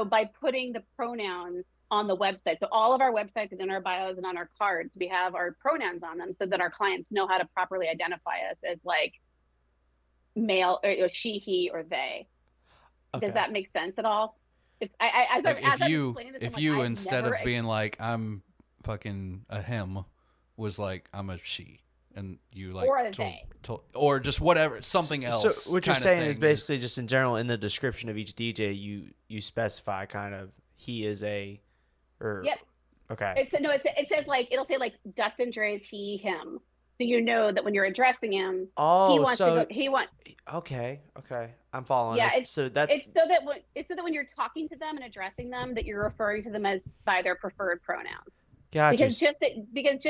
by putting the pronouns on the website, so all of our websites and in our bios and on our cards, we have our pronouns on them so that our clients know how to properly identify us as like male or she, he, or they. Okay. Does that make sense at all? If you instead of being like I'm fucking a him, was like I'm a she. and you like or they. or just whatever, something else. So what you're saying is basically just in general in the description of each DJ, you specify kind of he is a, or Yep. Okay. It says like it'll say like Dustin Dre's he him, so you know that when you're addressing him, Oh, he wants to go. Okay, I'm following. Yeah, this. it's so that when you're talking to them and addressing them, that you're referring to them as by their preferred pronouns. Gotcha. Because just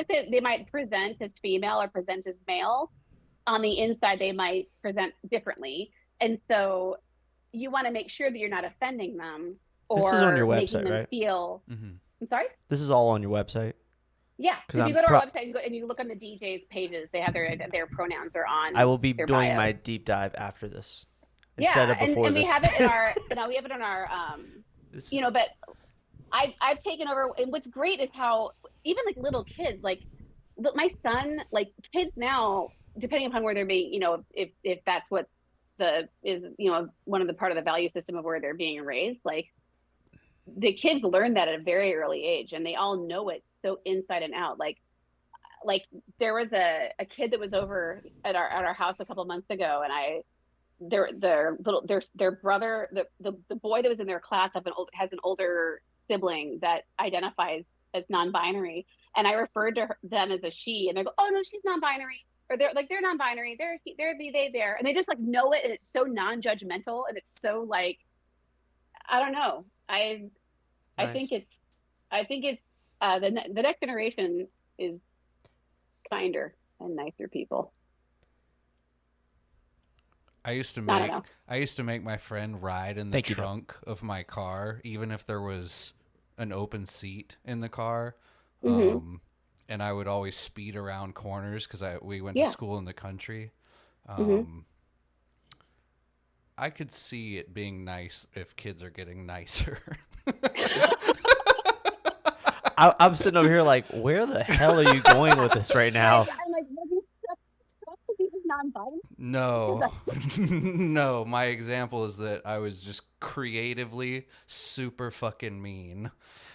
that they might present as female or present as male, on the inside they might present differently, and so you want to make sure that you're not offending them or this is on your making website, them right? feel. I'm sorry. This is all on your website. Yeah, so if you go to our website and you look on the DJ's pages, they have their pronouns are on. I will be doing bios. my deep dive after this. Instead of before and this. we have it in our, we have it in our, but I've taken over, and what's great is how even like little kids, like my son, like kids now, depending upon where they're being, if that's what one of the part of the value system of where they're being raised, like the kids learn that at a very early age, and they all know it so inside and out. Like there was a kid that was over at our house a couple months ago, and their brother, the boy that was in their class has an older sibling that identifies as non-binary, and I referred to them as a she, and they go, oh no, she's non-binary, or they're non-binary, they're they there, and they just like know it, and it's so non-judgmental, and it's so like, I don't know, I think it's the next generation is kinder and nicer people. I used to make my friend ride in the trunk of my car, even if there was an open seat in the car. And I would always speed around corners because we went to school in the country. I could see it being nice if kids are getting nicer. I'm sitting over here like, where the hell are you going with this right now? I'm like, non-binary? No, no. My example is that I was just creatively super fucking mean.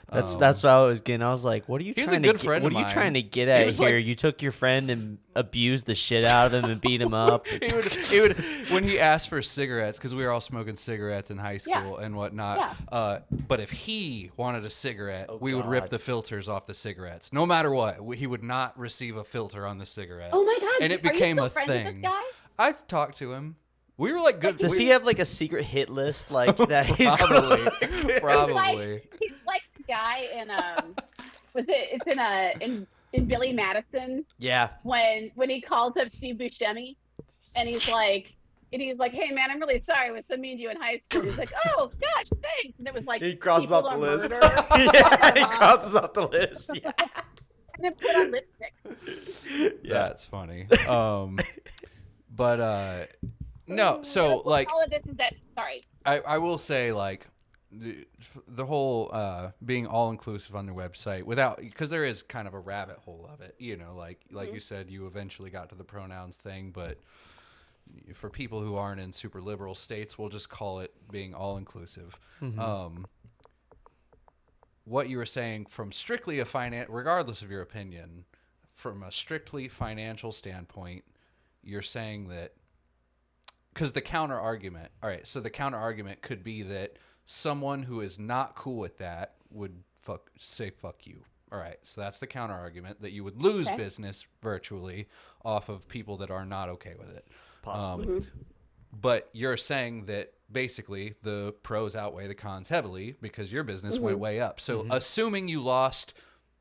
That's what I was getting. I was like, what are you trying to get? What are you trying to get at here? You took your friend and abused the shit out of him and beat him up. he would when he asked for cigarettes, because we were all smoking cigarettes in high school and whatnot. But if he wanted a cigarette, we would rip the filters off the cigarettes. No matter what, he would not receive a filter on the cigarette. Oh my god! And it became a thing. With this guy? I've talked to him. We were like good. Does he have like a secret hit list like that? He's probably. He's like the guy in Billy Madison. Yeah. When he calls up Steve Buscemi, and he's like, hey man, I'm really sorry I was so mean to you in high school. He's like, oh gosh, thanks. And it was like he crosses off the list. Yeah, he crosses off the list. Yeah. And then put on lipstick. Yeah, that's funny. But no, so like all of this is that. Sorry. I will say like the whole being all inclusive on their website without, because there is kind of a rabbit hole of it, like you said, you eventually got to the pronouns thing, but for people who aren't in super liberal states, we'll just call it being all inclusive. What you were saying from strictly regardless of your opinion, from a strictly financial standpoint, you're saying that because the counter argument, so the counter argument could be that someone who is not cool with that would say fuck you. All right, so that's the counter argument, that you would lose business virtually off of people that are not okay with it. Possibly. But you're saying that basically the pros outweigh the cons heavily because your business went way up. So assuming you lost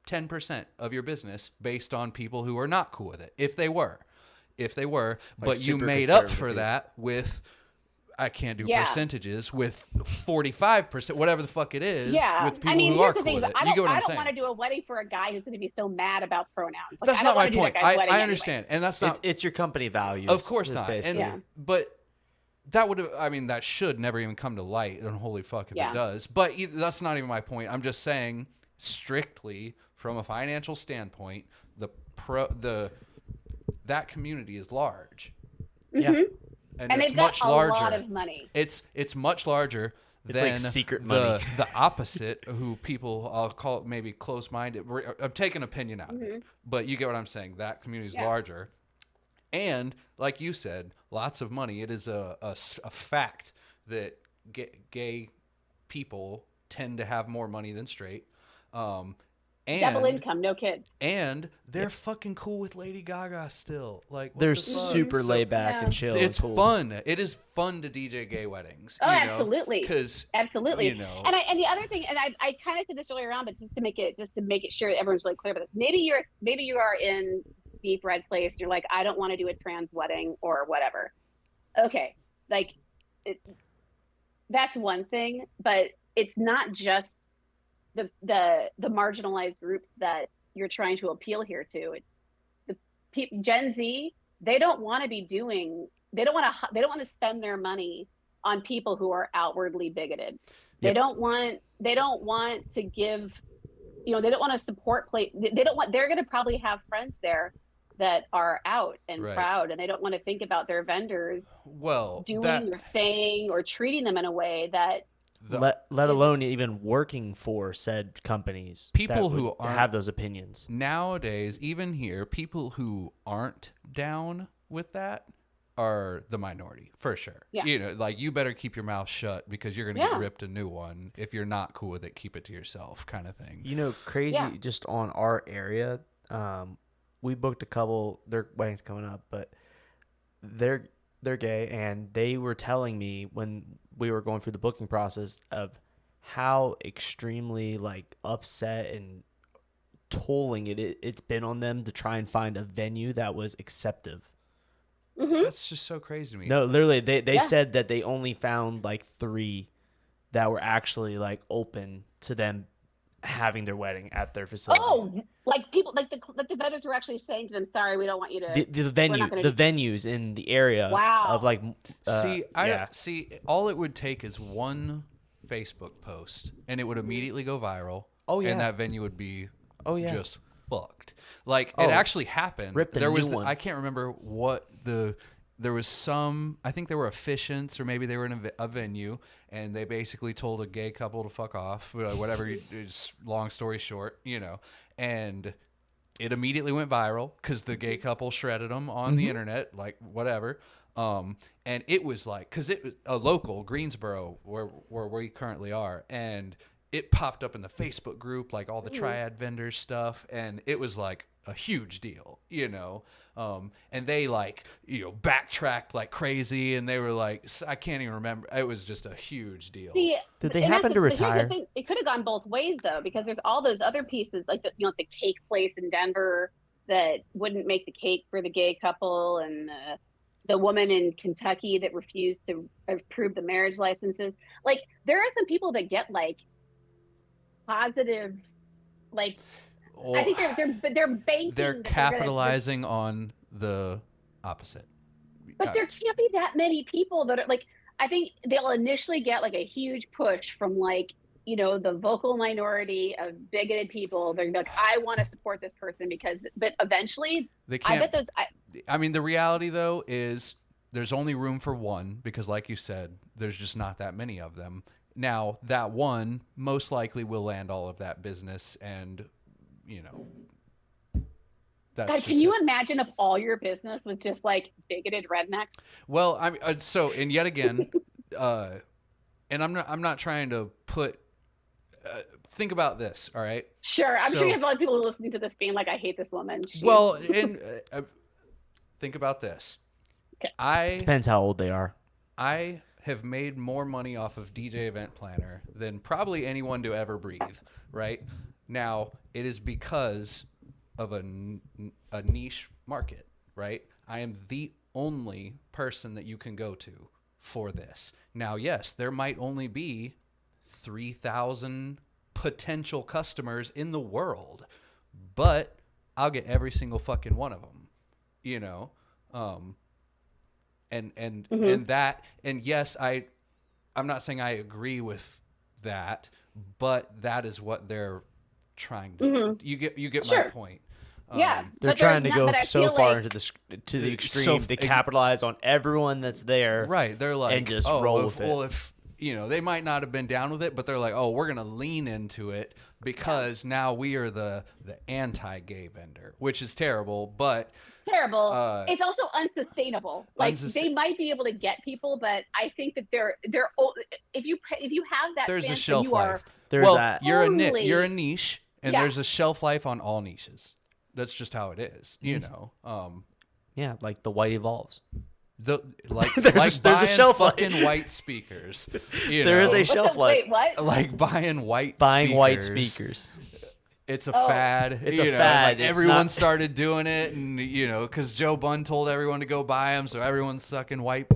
10% of your business based on people who are not cool with it, if they were, like, but you made up for that with, I can't do percentages, with 45%, whatever the fuck it is, with people who are cool with it. You get what I'm saying? I don't want to do a wedding for a guy who's going to be so mad about pronouns. Like, that's not my point. I understand. Anyway. And that's not... It's your company values. Of course not. But that would have... I mean, that should never even come to light, and holy fuck if it does. But that's not even my point. I'm just saying, strictly from a financial standpoint, that community is large. Yeah. And they've got a lot of money. It's much larger than like secret money. The opposite, who people, I'll call it maybe close-minded. I'm taking opinion out of it, but you get what I'm saying. That community is larger, And like you said, lots of money. It is a fact that gay people tend to have more money than straight. And double income, no kids. And they're fucking cool with Lady Gaga still. Like, what They're the fuck? super laid back and chill. It's and cool. fun. It is fun to DJ gay weddings. Oh, absolutely. Because absolutely. You know. And the other thing, and I kind of said this earlier on, but just to make it sure everyone's really clear about this. Maybe you are in deep red place. You're like, I don't want to do a trans wedding or whatever. Okay, like that's one thing, but it's not just the marginalized groups that you're trying to appeal here to. Gen Z, they don't want to spend their money on people who are outwardly bigoted. They don't want to give, they don't want to support they're going to probably have friends there that are out and proud, and they don't want to think about their vendors doing or saying or treating them in a way that let alone even working for said companies. People who have those opinions nowadays, even here, people who aren't down with that are the minority for sure. Yeah. Like, you better keep your mouth shut because you're gonna get ripped a new one. If you're not cool with it, keep it to yourself, kind of thing. Crazy. Just on our area, we booked a couple. Their wedding's coming up, but they're gay, and they were telling me when we were going through the booking process of how extremely upset and tolling it's been on them to try and find a venue that was acceptive. Mm-hmm. That's just so crazy to me. No, literally, they said that they only found 3 that were actually open to them having their wedding at their facility. Oh, people the vendors were actually saying to them, "Sorry, we don't want you to." The venues in the area. Wow. Of see. All it would take is one Facebook post, and it would immediately go viral. Oh yeah, and that venue would be just fucked. It Oh, actually happened. ripped a There new was one. I can't remember what there was some, I think they were officiants, or maybe they were in a venue, and they basically told a gay couple to fuck off, whatever. It's long story short, and it immediately went viral because the gay couple shredded them on the internet, whatever. And it was because it was a local Greensboro where we currently are, and it popped up in the Facebook group, all the triad vendors stuff, and it was a huge deal, and they backtracked like crazy, and they were I can't even remember. It was just a huge deal. See, did they happen to retire? Here's the thing. It could have gone both ways though, because there's all those other pieces the cake place in Denver that wouldn't make the cake for the gay couple, and the woman in Kentucky that refused to approve the marriage licenses. There are some people that get positive, I think they're banking. They're capitalizing on the opposite. But there can't be that many people that are I think they'll initially get a huge push from the vocal minority of bigoted people. They're I want to support this person but eventually they can't. I bet those. I mean, the reality though is there's only room for one because, like you said, there's just not that many of them. Now, that one most likely will land all of that business, and that's God, can you imagine if all your business was just bigoted rednecks? Well, and yet again, and I'm not trying to put. Think about this, all right? Sure, I'm sure you have a lot of people listening to this being I hate this woman. And think about this. Okay. Depends how old they are. I have made more money off of DJ Event Planner than probably anyone to ever breathe, right? Now, it is because of a niche market, right? I am the only person that you can go to for this. Now, yes, there might only be 3,000 potential customers in the world, but I'll get every single fucking one of them, and yes, I'm not saying I agree with that, but that is what they're trying to do. You get my point. Yeah, they're trying to go so far into the extreme to capitalize on everyone that's there. Right, they're and just roll with it. Well, if they might not have been down with it, but they're like, oh, we're going to lean into it because now we are the anti-gay vendor, which is terrible, but terrible. It's also unsustainable. Like they might be able to get people, but I think that they're if you have that, there's a stance, shelf you life. There's you're a niche, and there's a shelf life on all niches. That's just how it is, Yeah, like the white evolves. There's a shelf fucking white speakers. There is a shelf life. Wait, what? Like buying white speakers. It's a fad. It's a fad. Everyone started doing it, and because Joe Bunn told everyone to go buy them, so everyone's sucking white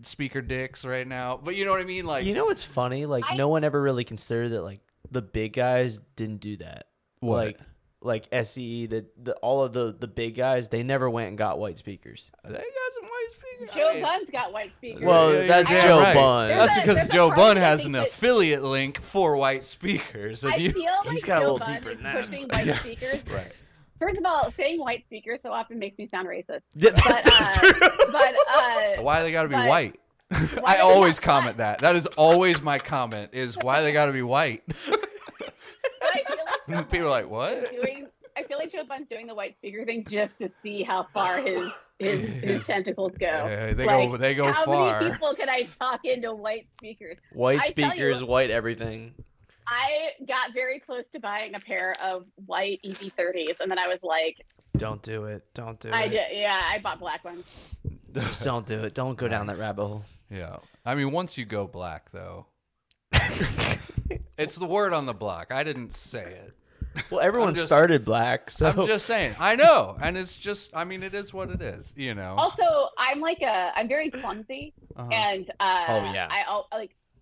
speaker dicks right now. But you know what I mean? Like, what's funny? Like, no one ever really considered that. Like, the big guys didn't do that. What? Like SCE, all of the big guys, they never went and got white speakers. They got some white speakers. Joe Bunn's got white speakers. Well, that's Joe Bunn. That's because Joe Bunn has an affiliate link for white speakers. And I feel like he's got Joe a little Bunn deeper is than that. pushing white speakers. Right. First of all, saying white speakers so often makes me sound racist. Yeah, But why they got to be white? I always comment that. That is always my comment. Is why they got to be white. But I feel like people are like, what? I feel like Joe Bunn's doing the white speaker thing just to see how far his tentacles go. Yeah, they go how far. How many people can I talk into white speakers? White speakers, white everything. I got very close to buying a pair of white EV30s, and then I was like, "Don't do it! Don't do it!" I did. Yeah, I bought black ones. Just don't do it. Don't go down that rabbit hole. Yeah, I mean, once you go black, though, it's the word on the block. I didn't say it. Well, everyone started black, so I'm just saying. I know, and it's just. I mean, it is what it is. Also, I'm very clumsy, and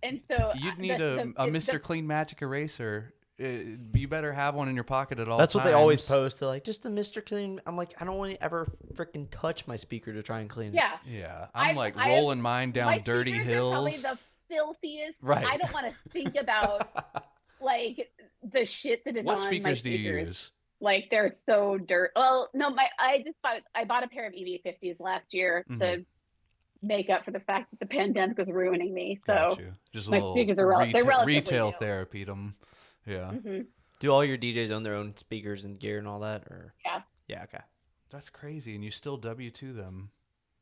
and so you'd need a Mr. Clean Magic Eraser. You better have one in your pocket at all That's times. what they always post. They're like, just the Mr. Clean. I'm like, I don't want to ever freaking touch my speaker to try and clean it. Yeah. I'm rolling mine down my dirty hills. Are probably the filthiest. Right. I don't want to think about like the shit that is what on my speakers. speakers. Do you use? Like they're so dirt. Well, no, I bought a pair of EV50s last year to make up for the fact that the pandemic was ruining me. So just my speakers are relatively retail new. therapy them. Yeah. Mm-hmm. Do all your DJs own their own speakers and gear and all that, or? Yeah. Yeah. Okay. That's crazy, and you still W-2 them.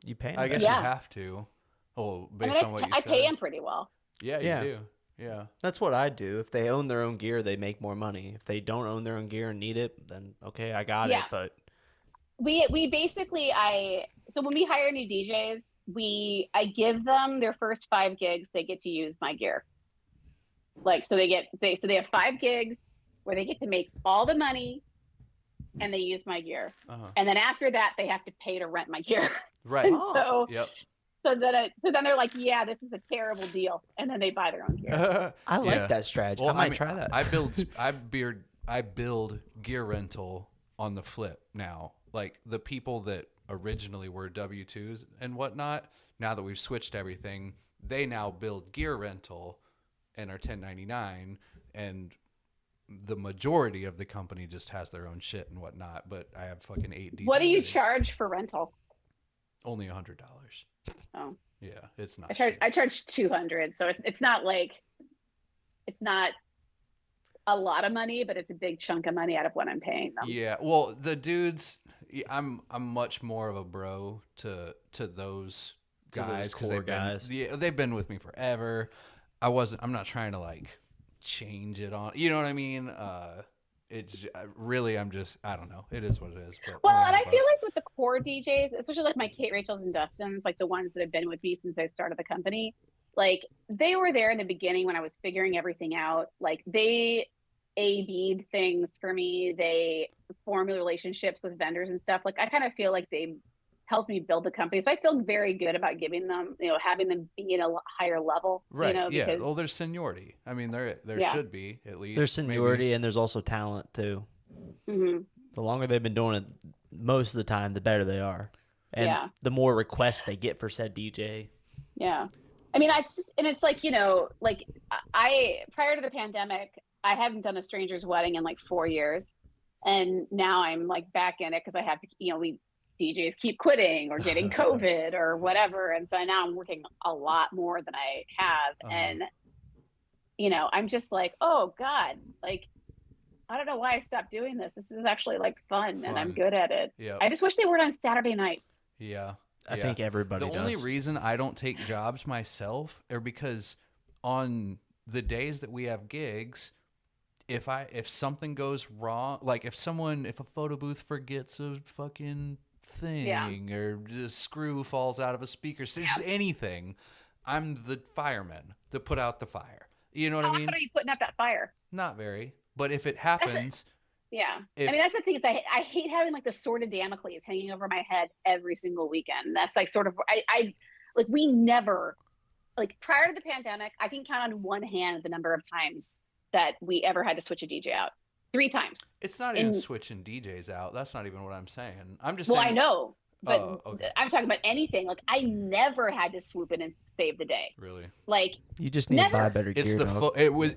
You pay them. I guess you have to. Oh, based on what you said. I pay them pretty well. Yeah, you do. Yeah. That's what I do. If they own their own gear, they make more money. If they don't own their own gear and need it, then okay, I got it. But we basically so when we hire new DJs, I give them their first 5 gigs, they get to use my gear. Like so they have 5 gigs where they get to make all the money and they use my gear. And then after that they have to pay to rent my gear. Right. So then they're like, yeah, this is a terrible deal, and then they buy their own gear. I like that strategy. Well, I might try that. I build gear rental on the flip now. Like the people that originally were W-2s and whatnot, now that we've switched everything, they now build gear rental and are 1099, and the majority of the company just has their own shit and whatnot. But I have fucking 8 DJs. What do you charge for rental? Only $100. Oh. Yeah, it's not. I charge 200, so it's not like it's not a lot of money, but it's a big chunk of money out of what I'm paying them. Yeah, well, the dudes, I'm much more of a bro to those guys because they've been with me forever. I'm not trying to like change it on. You know what I mean? It's really, I don't know. It is what it is. But well, and I feel like with the core DJs, especially like my Kate Rachels and Dustins, like the ones that have been with me since I started the company, like they were there in the beginning when I was figuring everything out. Like they A/B'd things for me. They formed relationships with vendors and stuff. Like I kind of feel like they helped me build the company. So I feel very good about giving them, having them be at a higher level. Right. Because, yeah. Well, there's seniority. I mean, there should be at least. There's seniority and there's also talent too. Mm-hmm. The longer they've been doing it, most of the time, the better they are. And the more requests they get for said DJ. Yeah. I mean, it's like, like I, prior to the pandemic, I hadn't done a stranger's wedding in like 4 years. And now I'm like back in it because I have to, DJs keep quitting or getting COVID or whatever. And so now I'm working a lot more than I have. And, you know, I'm just like, oh God, like, I don't know why I stopped doing this. This is actually like fun and I'm good at it. Yep. I just wish they weren't on Saturday nights. Yeah. I think everybody does. The only reason I don't take jobs myself are because on the days that we have gigs, if something goes wrong, like if a photo booth forgets a fucking thing or a screw falls out of a speaker, just anything, I'm the fireman to put out the fire. You know what I mean? How are you putting out that fire? Not very. But if it happens, I mean, that's the thing is I hate having like the sword of Damocles hanging over my head every single weekend. That's like sort of, I like, we never, like prior to the pandemic, I can count on one hand the number of times that we ever had to switch a DJ out. 3 times. It's not even switching DJs out. That's not even what I'm saying. I'm just saying. Well, I know. But I'm talking about anything. Like I never had to swoop in and save the day. Really? Like you just need to buy better gear.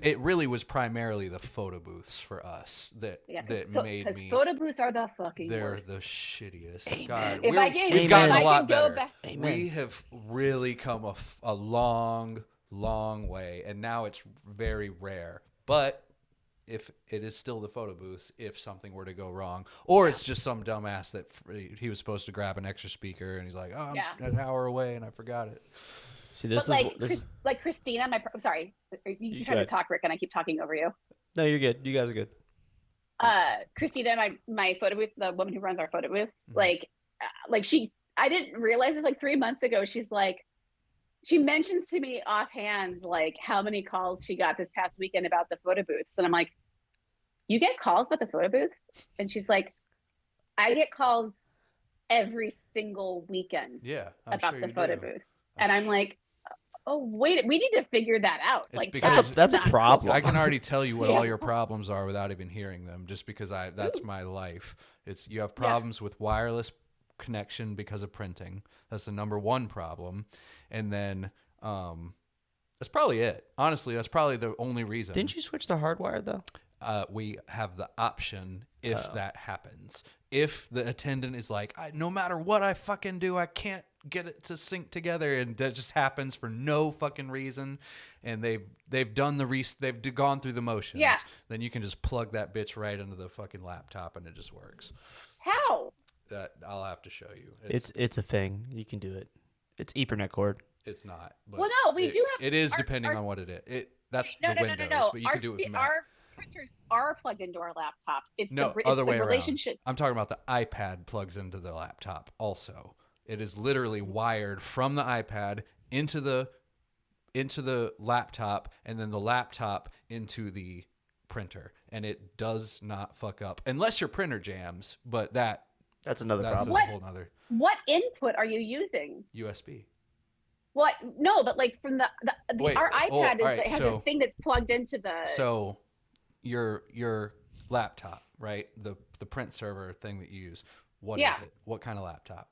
It really was primarily the photo booths for us that made me. Because photo booths are the fucking they're worst. The shittiest. Amen. God, we've gotten a lot better. Amen. We have really come a long, long way, and now it's very rare. But if it is still the photo booth, if something were to go wrong, or it's just some dumbass that he was supposed to grab an extra speaker and he's like, oh, I'm an hour away and I forgot it. See, this is like Christina. Sorry, you trying to talk, Rick, and I keep talking over you. No, you're good. You guys are good. Christina, my photo booth, the woman who runs our photo booth, like I didn't realize this like 3 months ago. She's like, she mentions to me offhand, like how many calls she got this past weekend about the photo booths. And I'm like, you get calls about the photo booths? And she's like, I get calls every single weekend about the photo booths. And I'm like, oh, wait, we need to figure that out. It's like that's a problem. I can already tell you what all your problems are without even hearing them, just because that's my life. It's you have problems with wireless connection because of printing. That's the number one problem. And then that's probably it. Honestly, that's probably the only reason. Didn't you switch to hardwire though? We have the option if that happens. If the attendant is like, no matter what I fucking do, I can't get it to sync together, and that just happens for no fucking reason, and they've done they've gone through the motions. Yeah. Then you can just plug that bitch right into the fucking laptop, and it just works. How? That I'll have to show you. It's a thing. You can do it. It's Ethernet cord. It's not. But well, no, we do have. It is depending on what it is. That's the Windows, but you can do it with Mac. Our printers are plugged into our laptops. It's other the way relationship. around. I'm talking about the iPad plugs into the laptop. Also, it is literally wired from the iPad into the laptop, and then the laptop into the printer, and it does not fuck up unless your printer jams. But that's another problem. A whole nother. What input are you using? USB. What? No, but like from our iPad has a thing that's plugged into the. So, your laptop, right? The print server thing that you use. What is it? What kind of laptop?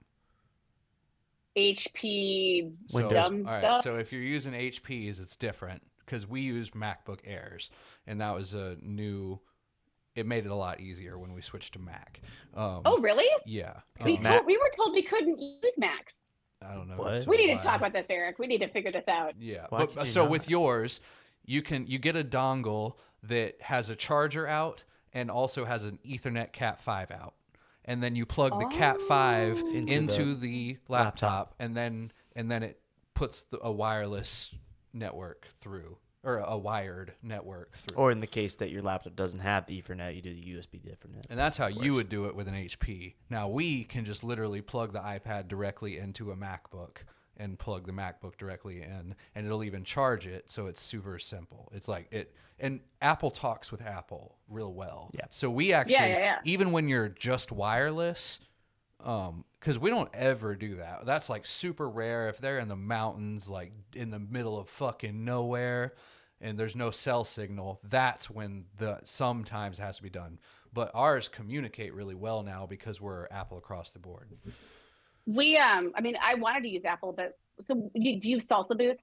HP Windows. stuff. All right, so if you're using HPs, it's different because we use MacBook Airs, and that was it made it a lot easier when we switched to Mac. Oh, really? Yeah. We were told we couldn't use Macs. I don't know. What? We need to talk about this, Eric. We need to figure this out. Yeah. But, so with yours, you get a dongle that has a charger out and also has an Ethernet Cat 5 out. And then you plug the Cat 5 into the laptop, and then it puts a wireless network through, or a wired network through. Or in the case that your laptop doesn't have the Ethernet, you do the USB Ethernet. And that's how you would do it with an HP. Now we can just literally plug the iPad directly into a MacBook and plug the MacBook directly in, and it'll even charge it, so it's super simple. It's like it, and Apple talks with Apple real well. Yeah. So we actually, even when you're just wireless, because we don't ever do that. That's like super rare. If they're in the mountains, like in the middle of fucking nowhere, and there's no cell signal, that's when sometimes has to be done. But ours communicate really well now because we're Apple across the board. We, I mean, I wanted to use Apple, but so do you use Salsa Booth?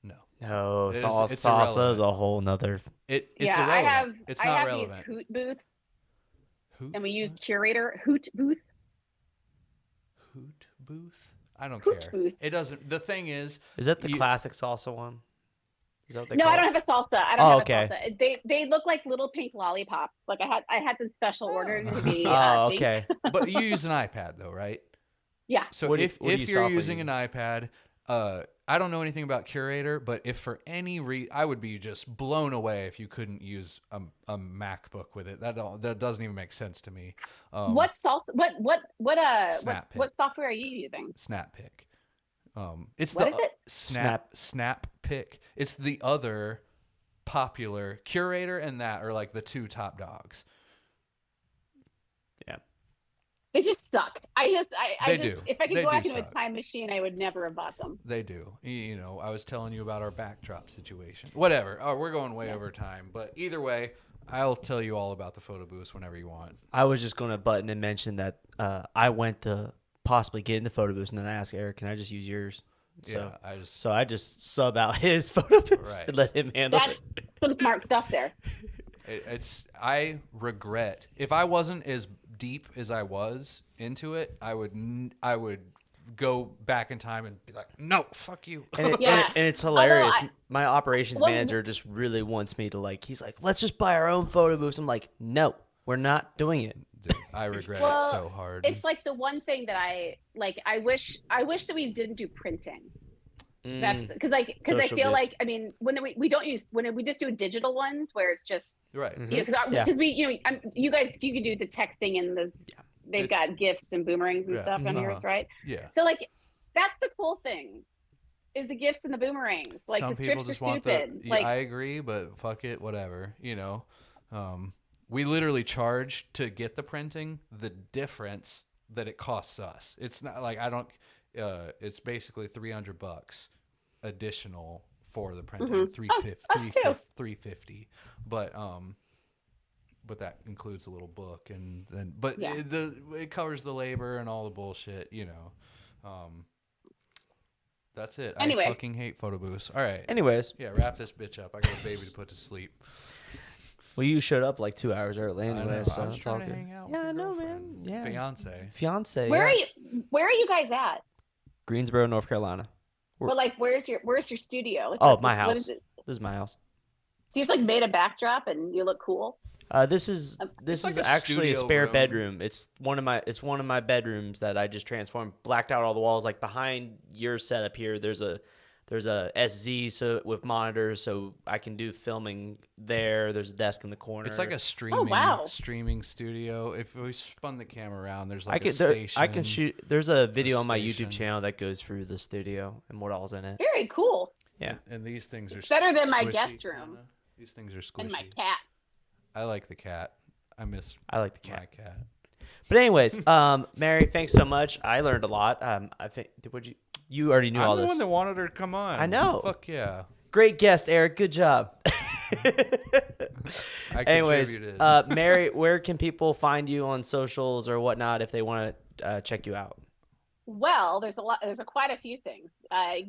No, Salsa is a whole nother. It's irrelevant. It's not relevant. I have Hoot Booth, Hoot? and we use Curator Hoot Booth. booth. I don't Pooch care. booth. It doesn't. The thing is that the classic salsa one? Is that what they No, call I don't it? have a salsa. I don't Oh, have okay. a salsa. They look like little pink lollipops. Like I had this special order to be Oh, pink. okay. But you use an iPad though, right? Yeah. So What do if you you're software using use? an iPad, I don't know anything about Curator, but if for any reason, I would be just blown away if you couldn't use a MacBook with it. That doesn't even make sense to me. What salsa? Snap what software are you using? SnapPick. It's What the is it? SnapPick. It's the other popular. Curator and that are like the two top dogs. Yeah. They just suck. They do. If I could They go do back into a suck. time machine, I would never have bought them. They do. You know, I was telling you about our backdrop situation. Whatever. Oh, we're going way over time. But either way, I'll tell you all about the photo booths whenever you want. I was just going to button and mention that I went to possibly get in the photo booth, and then I asked Eric, can I just use yours? So, yeah, I just sub out his photo booths Right. and let him handle That's it. some smart stuff there. I regret if I wasn't as deep as I was into it, I would go back in time and be like, no, fuck you. And, Yeah. and it's hilarious. Although My operations manager just really wants me to he's like, let's just buy our own photo booths. I'm like, no, we're not doing it. Dude, I regret Well, it so hard. It's like the one thing that I like. I wish that we didn't do printing. That's because I Social feel booths. like, I mean, when we just do digital ones where it's just right. Mhm. you know because Yeah. we you guys you can do the texting and they've got gifts and boomerangs and Yeah. stuff on yours, right? Yeah. So like that's the cool thing is the gifts and the boomerangs. Like Some the people strips are just want stupid. the. Like I agree, but fuck it, whatever. You know, we literally charge to get the printing the difference that it costs us. It's not like I don't. It's basically $300 additional for the printing. Mm-hmm. Us too. $350, but that includes a little book and then Yeah. it covers the labor and all the bullshit. You know. That's it. Anyway. I fucking hate photo booths. All right. Anyways, Yeah, wrap this bitch up. I got a baby to put to sleep. well, you showed up like 2 hours early anyway, I know. so I was it's all trying to good. hang out Yeah, with I your know, man. girlfriend. Yeah. Fiance. where Yeah. are you guys at? Greensboro, North Carolina. But like where's your studio? Like, Oh, what's my it- what house. is it? This is my house. So you just like made a backdrop and you look cool. This is like a actually a studio spare room. bedroom. It's one of my bedrooms that I just transformed, blacked out all the walls. Like behind your setup here, there's a SZ with monitors, so I can do filming there. There's a desk in the corner. It's like a streaming wow. streaming studio. If we spun the camera around, there's I like can a station. I can shoot. There's a video on my station. YouTube channel that goes through the studio and what all's in it. Very cool. Yeah. And these things are It's better than my squishy, guest room. kinda. These things are squishy. And my cat. I like the cat. I miss I like the cat. my cat. But anyways, Mary, thanks so much. I learned a lot. I think you already knew I'm all the this. one that wanted her to come on. I know. Fuck yeah. Great guest, Eric. Good job. I Anyways, contributed. Mary, where can people find you on socials or whatnot if they want to check you out? Well, there's quite a few things.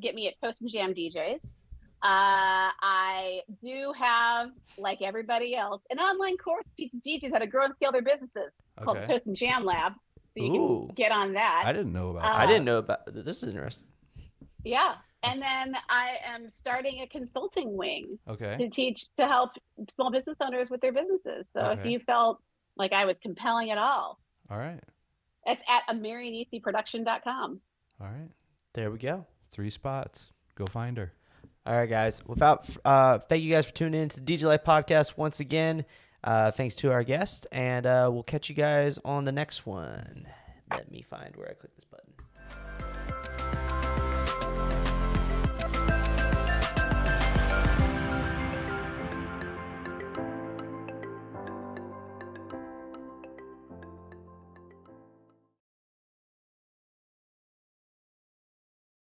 Get me at Toast and Jam DJs. I do have, like everybody else, an online course that teaches DJs how to grow and scale their businesses called Okay. Toast and Jam Lab. So you Ooh. can get on that. I didn't know about I that. didn't know about this. Is interesting. Yeah. And then I am starting a consulting wing Okay. to help small business owners with their businesses. So if Okay. you felt like I was compelling at all, All right. it's at MaryNisiProduction.com. All right. There we go. 3 spots. Go find her. All right, guys. Thank you guys for tuning in to the DJ Life podcast once again. Thanks to our guest, and we'll catch you guys on the next one. Let me find where I click this button.